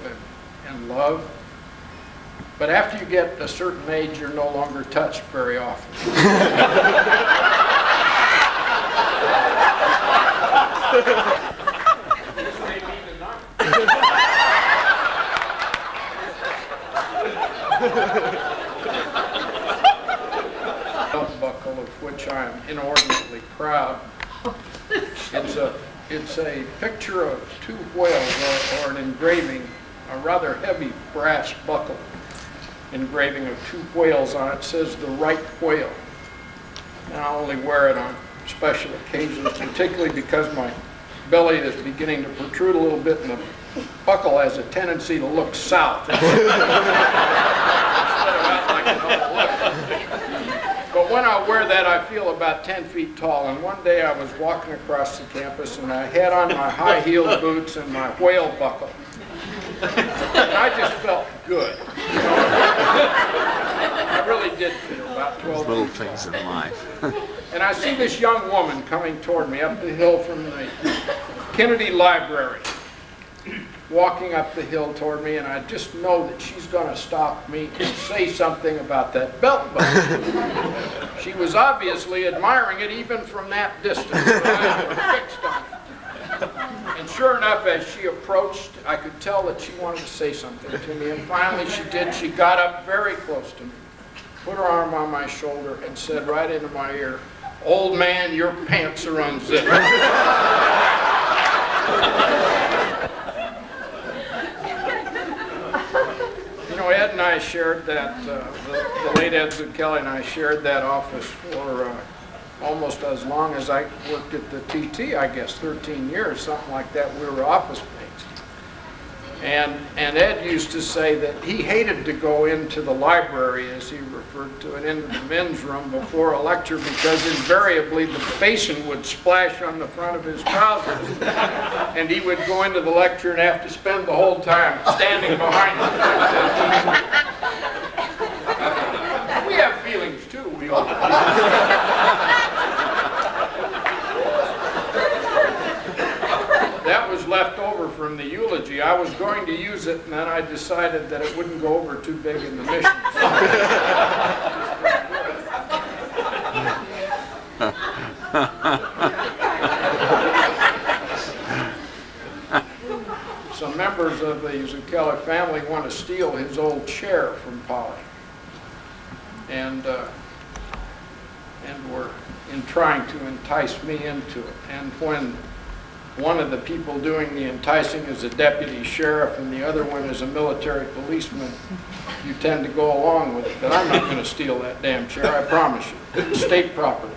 and love. But after you get a certain age, you're no longer touched very often. This may be the night. I'm inordinately proud. It's a picture of two whales, or an engraving, a rather heavy brass buckle engraving of two whales on it. It says "The Right Whale." And I only wear it on special occasions, particularly because my belly is beginning to protrude a little bit, and the buckle has a tendency to look south. Instead of out like an overlook. But when I wear that, I feel about 10 feet tall. And one day I was walking across the campus, and I had on my high-heeled boots and my whale buckle. And I just felt good. I really did feel about 12 little feet things tall. in life. And I see this young woman coming toward me up the hill from the Kennedy Library, walking up the hill toward me, and I just know that she's going to stop me and say something about that belt buckle. She was obviously admiring it even from that distance. Her eyes were fixed on it. And sure enough, as she approached, I could tell that she wanted to say something to me, and finally she did. She got up very close to me, put her arm on my shoulder, and said right into my ear, "Old man, your pants are unzipped." You know, Ed and I shared that, the late Ed Zucchelli and I shared that office for almost as long as I worked at the TT, I guess, 13 years, something like that. We were office mates. And Ed used to say that he hated to go into the library, as he referred to it, into the men's room before a lecture, because invariably the basin would splash on the front of his trousers. And he would go into the lecture and have to spend the whole time standing behind it. We have feelings too, we all do. That was left over from the eulogy. I was going to use it, and then I decided that it wouldn't go over too big in the mission. Some members of the Zucchelli family want to steal his old chair from Polly. And were trying to entice me into it. And when one of the people doing the enticing is a deputy sheriff and the other one is a military policeman, you tend to go along with it. But I'm not going to steal that damn chair, I promise you. It's state property.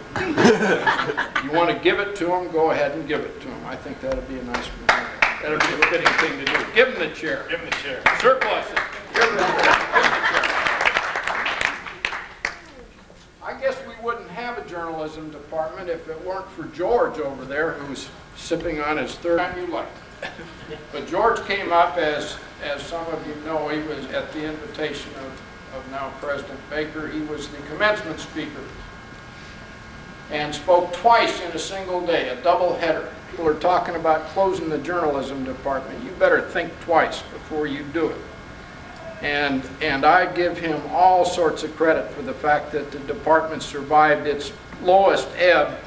You want to give it to them, go ahead and give it to them. I think that'd be a nice memorial. That'd be a fitting thing to do. Give them the chair. Give him the chair. Surplus it. Give them the chair. I guess we wouldn't have a journalism department if it weren't for George over there, who's sipping on his third time you like. But George came up, as some of you know, he was at the invitation of now President Baker. He was the commencement speaker and spoke twice in a single day, a double header. People are talking about closing the journalism department. You better think twice before you do it. And I give him all sorts of credit for the fact that the department survived its lowest ebb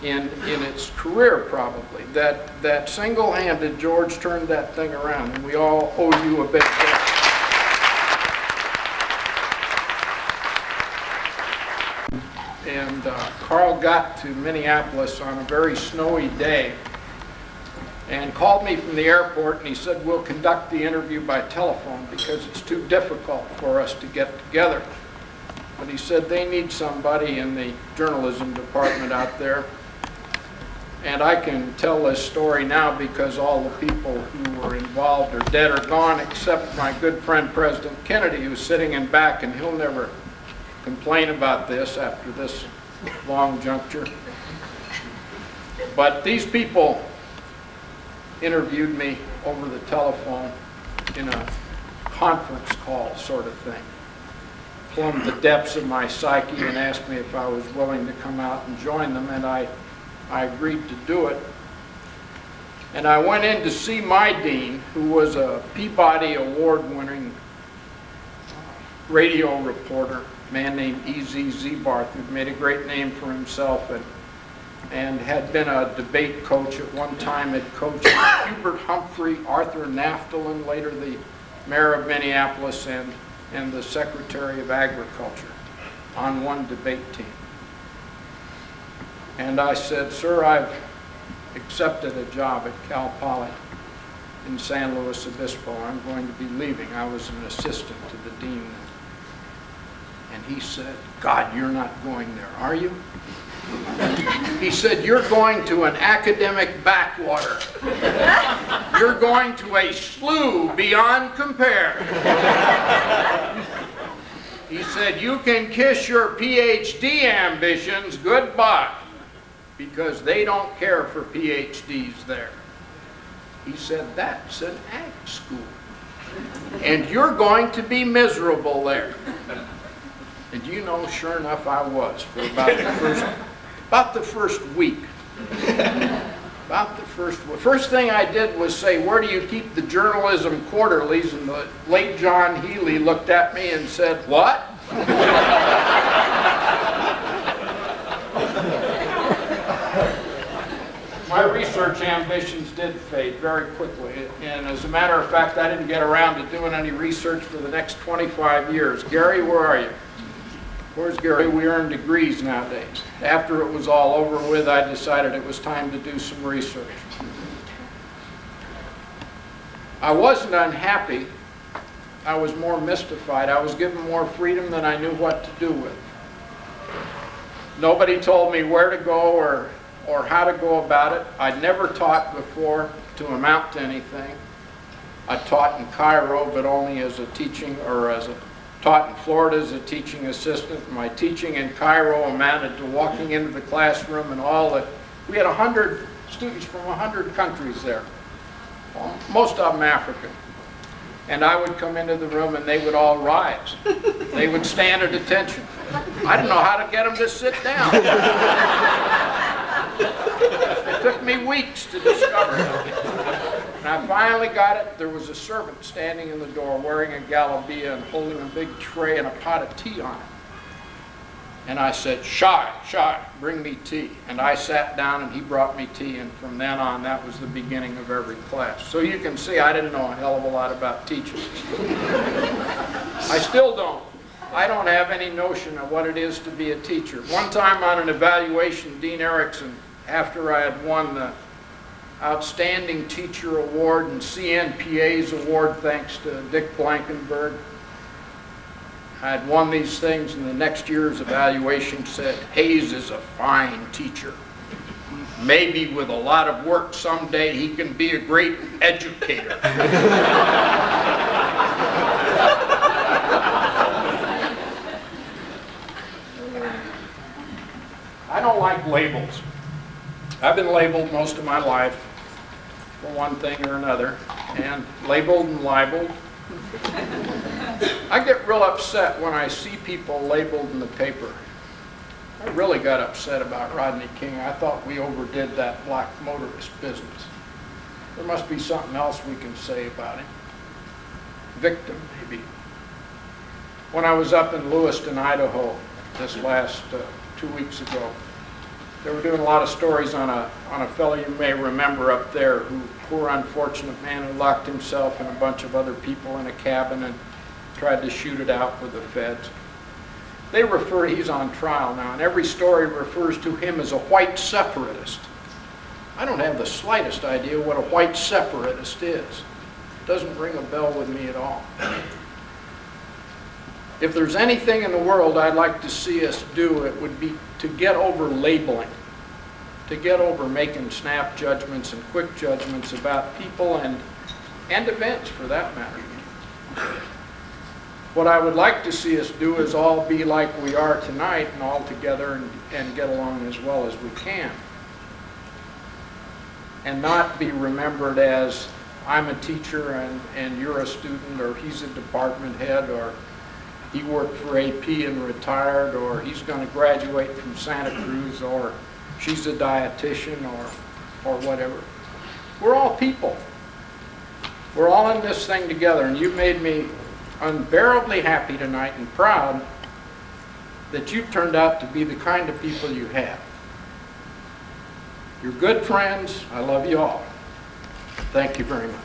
in its career, probably. That single-handed, George turned that thing around, and we all owe you a big debt. And Carl got to Minneapolis on a very snowy day and called me from the airport, and he said, "We'll conduct the interview by telephone because it's too difficult for us to get together." But he said they need somebody in the journalism department out there. And I can tell this story now because all the people who were involved are dead or gone, except my good friend President Kennedy, who's sitting in back, and he'll never complain about this after this long juncture. But these people interviewed me over the telephone in a conference call sort of thing, plumbed the depths of my psyche and asked me if I was willing to come out and join them, and I agreed to do it. And I went in to see my dean, who was a Peabody Award-winning radio reporter, a man named E.Z. Zebarth, who'd made a great name for himself and had been a debate coach at one time. Had coached Hubert Humphrey, Arthur Naftalin, later the mayor of Minneapolis, and the Secretary of Agriculture on one debate team. And I said, sir, I've accepted a job at Cal Poly in San Luis Obispo. I'm going to be leaving. I was an assistant to the dean. And he said, God, you're not going there, are you? He said, you're going to an academic backwater. You're going to a slough beyond compare. He said, you can kiss your PhD ambitions goodbye, because they don't care for PhDs there. He said, that's an ag school, and you're going to be miserable there. And you know, sure enough, I was for about the first week. First thing I did was say, where do you keep the journalism quarterlies? And the late John Healy looked at me and said, what? My research ambitions did fade very quickly. And as a matter of fact, I didn't get around to doing any research for the next 25 years. Gary, where are you? Where's Gary? We earn degrees nowadays. After it was all over with, I decided it was time to do some research. I wasn't unhappy. I was more mystified. I was given more freedom than I knew what to do with. Nobody told me where to go or how to go about it. I'd never taught before to amount to anything. I taught in Cairo, but only as a teaching, or taught in Florida as a teaching assistant. My teaching in Cairo amounted to walking into the classroom and we had 100 students from 100 countries there, most of them African. And I would come into the room and they would all rise. They would stand at attention. I didn't know how to get them to sit down. It took me weeks to discover it. And I finally got it. There was a servant standing in the door wearing a galabia and holding a big tray and a pot of tea on it. And I said, Shai, bring me tea. And I sat down and he brought me tea, and from then on, that was the beginning of every class. So you can see I didn't know a hell of a lot about teaching. I still don't. I don't have any notion of what it is to be a teacher. One time on an evaluation, Dean Erickson, after I had won the Outstanding Teacher Award and CNPA's award, thanks to Dick Blankenberg, I had won these things, and the next year's evaluation said, Hayes is a fine teacher. Maybe with a lot of work someday he can be a great educator. I don't like labels. I've been labeled most of my life for one thing or another, and labeled and libeled. I get real upset when I see people labeled in the paper. I really got upset about Rodney King. I thought we overdid that black motorist business. There must be something else we can say about him. Victim, maybe. When I was up in Lewiston, Idaho, this last 2 weeks ago, they were doing a lot of stories on a fellow you may remember up there, who, poor unfortunate man, who locked himself and a bunch of other people in a cabin and tried to shoot it out with the feds. He's on trial now, and every story refers to him as a white separatist. I don't have the slightest idea what a white separatist is. It doesn't ring a bell with me at all. If there's anything in the world I'd like to see us do, it would be to get over labeling, to get over making snap judgments and quick judgments about people and events, for that matter. What I would like to see us do is all be like we are tonight, and all together and get along as well as we can. And not be remembered as, I'm a teacher and you're a student, or he's a department head, or he worked for AP and retired, or he's going to graduate from Santa Cruz, or she's a dietitian, or whatever. We're all people. We're all in this thing together, and you've made me unbearably happy tonight and proud that you've turned out to be the kind of people you have. You're good friends. I love you all. Thank you very much.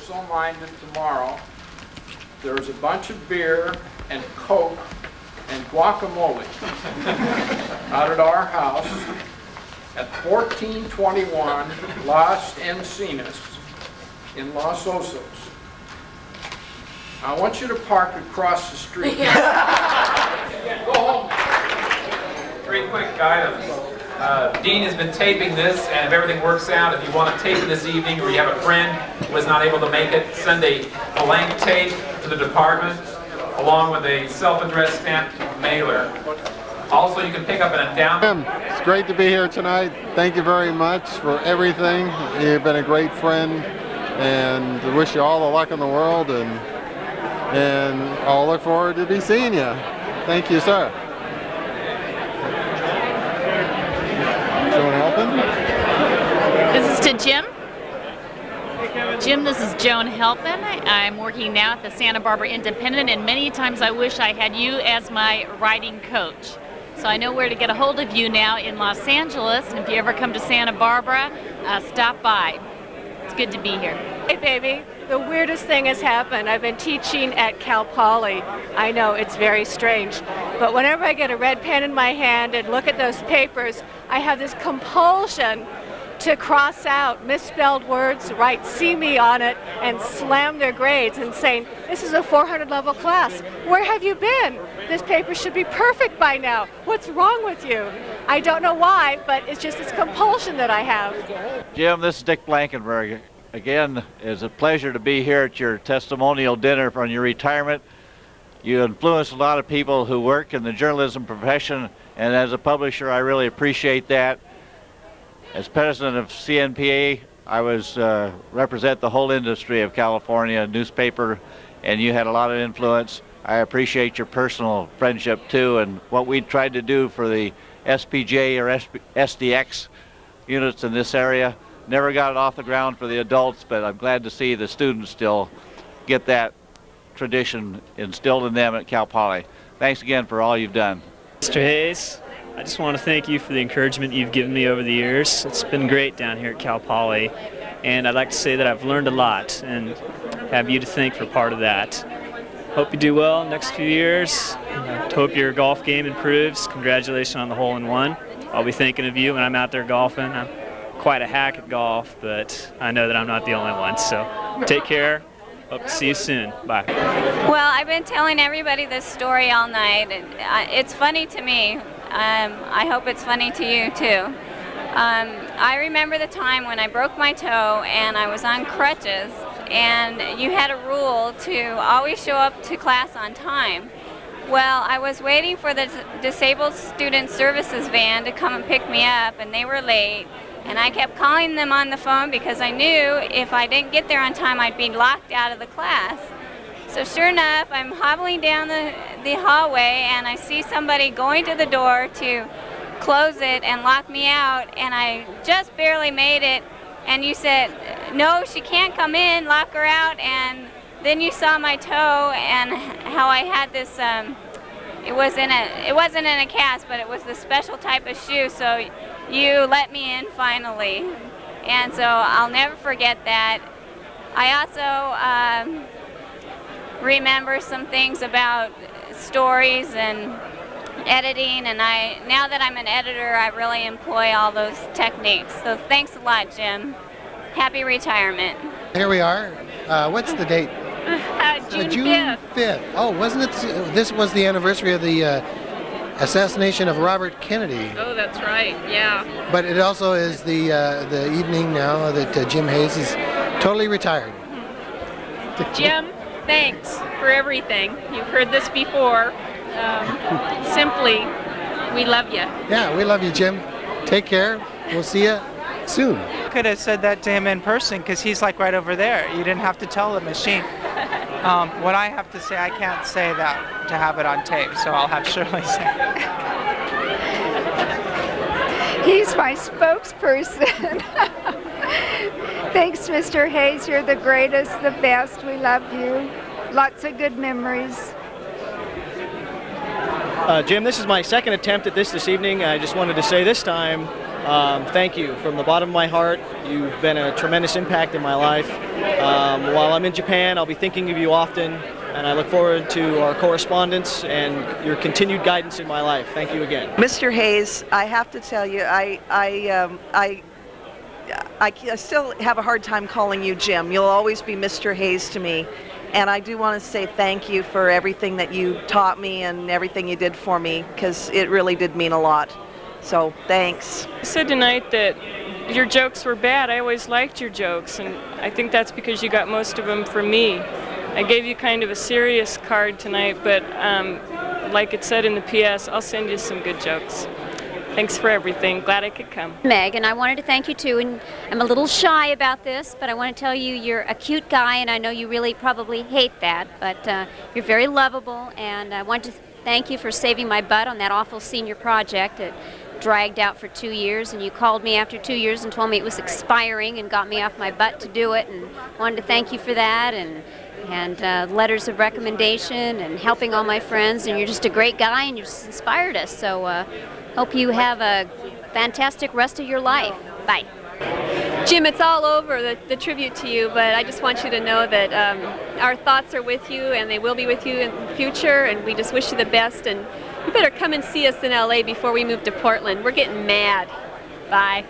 so minded tomorrow, there's a bunch of beer and Coke and guacamole out at our house at 1421 Las Encinas in Los Osos. I want you to park across the street. Go home. 3 quick items. Dean has been taping this, and if everything works out, if you want to tape it this evening, or you have a friend who was not able to make it, send a blank tape to the department, along with a self-addressed stamped mailer. Also, you can pick up an endowment. It's great to be here tonight. Thank you very much for everything. You've been a great friend, and I wish you all the luck in the world, and I'll look forward to be seeing you. Thank you, sir. Someone helping? This is to Jim. Jim, this is Joan Helpin. I'm working now at the Santa Barbara Independent, and many times I wish I had you as my riding coach. So I know where to get a hold of you now in Los Angeles, and if you ever come to Santa Barbara, stop by. It's good to be here. Hey, baby. The weirdest thing has happened. I've been teaching at Cal Poly. I know it's very strange, but whenever I get a red pen in my hand and look at those papers, I have this compulsion to cross out misspelled words, write "see me" on it, and slam their grades and saying, this is a 400 level class. Where have you been? This paper should be perfect by now. What's wrong with you? I don't know why, but it's just this compulsion that I have. Jim, this is Dick Blankenberg. Again, it's a pleasure to be here at your testimonial dinner on your retirement. You influenced a lot of people who work in the journalism profession, and as a publisher, I really appreciate that. As president of CNPA, I represent the whole industry of California newspaper, and you had a lot of influence. I appreciate your personal friendship too, and what we tried to do for the SPJ or SDX units in this area. Never got it off the ground for the adults, but I'm glad to see the students still get that tradition instilled in them at Cal Poly. Thanks again for all you've done. Mr. Hayes, I just want to thank you for the encouragement you've given me over the years. It's been great down here at Cal Poly, and I'd like to say that I've learned a lot and have you to thank for part of that. Hope you do well next few years. I hope your golf game improves. Congratulations on the hole-in-one. I'll be thinking of you when I'm out there golfing. I'm quite a hack at golf, but I know that I'm not the only one. So take care. Hope to see you soon. Bye. Well, I've been telling everybody this story all night. It's funny to me. I hope it's funny to you too. I remember the time when I broke my toe and I was on crutches, and you had a rule to always show up to class on time. Well, I was waiting for the Disabled Student Services van to come and pick me up, and they were late. And I kept calling them on the phone because I knew if I didn't get there on time, I'd be locked out of the class. So sure enough, I'm hobbling down the hallway, and I see somebody going to the door to close it and lock me out, and I just barely made it. And you said, no, she can't come in, lock her out. And then you saw my toe and how I had this, it wasn't in a cast, but it was the special type of shoe. So you let me in finally, and so I'll never forget that. I also remember some things about stories and editing, and now that I'm an editor, I really employ all those techniques. So thanks a lot, Jim. Happy retirement. Here we are. What's the date? June 5th. 5th. Oh, wasn't it? This was the anniversary of the assassination of Robert Kennedy. Oh, that's right, yeah. But it also is the evening now that Jim Hayes is totally retired. Jim, thanks for everything. You've heard this before. Simply, we love you. Yeah, we love you, Jim. Take care. We'll see you soon. Could have said that to him in person because he's like right over there. You didn't have to tell the machine. What I have to say, I can't say that to have it on tape, so I'll have Shirley say. He's my spokesperson. Thanks, Mr. Hayes. You're the greatest, the best. We love you. Lots of good memories. Jim, this is my second attempt at this evening. I just wanted to say this time Thank you from the bottom of my heart. You've been a tremendous impact in my life. While I'm in Japan, I'll be thinking of you often, and I look forward to our correspondence and your continued guidance in my life. Thank you again. Mr. Hayes, I have to tell you, I still have a hard time calling you Jim. You'll always be Mr. Hayes to me. And I do want to say thank you for everything that you taught me and everything you did for me, because it really did mean a lot. So, thanks. You said tonight that your jokes were bad. I always liked your jokes, and I think that's because you got most of them from me. I gave you kind of a serious card tonight, but like it said in the PS, I'll send you some good jokes. Thanks for everything. Glad I could come. Meg, and I wanted to thank you too, and I'm a little shy about this, but I want to tell you you're a cute guy, and I know you really probably hate that, but you're very lovable, and I want to thank you for saving my butt on that awful senior project. It dragged out for 2 years, and you called me after 2 years and told me it was expiring and got me off my butt to do it, and wanted to thank you for that, and letters of recommendation and helping all my friends, and you're just a great guy, and you just inspired us, so hope you have a fantastic rest of your life. Bye. Jim, it's all over, the tribute to you, but I just want you to know that our thoughts are with you, and they will be with you in the future, and we just wish you the best, and you better come and see us in LA before we move to Portland. We're getting mad. Bye.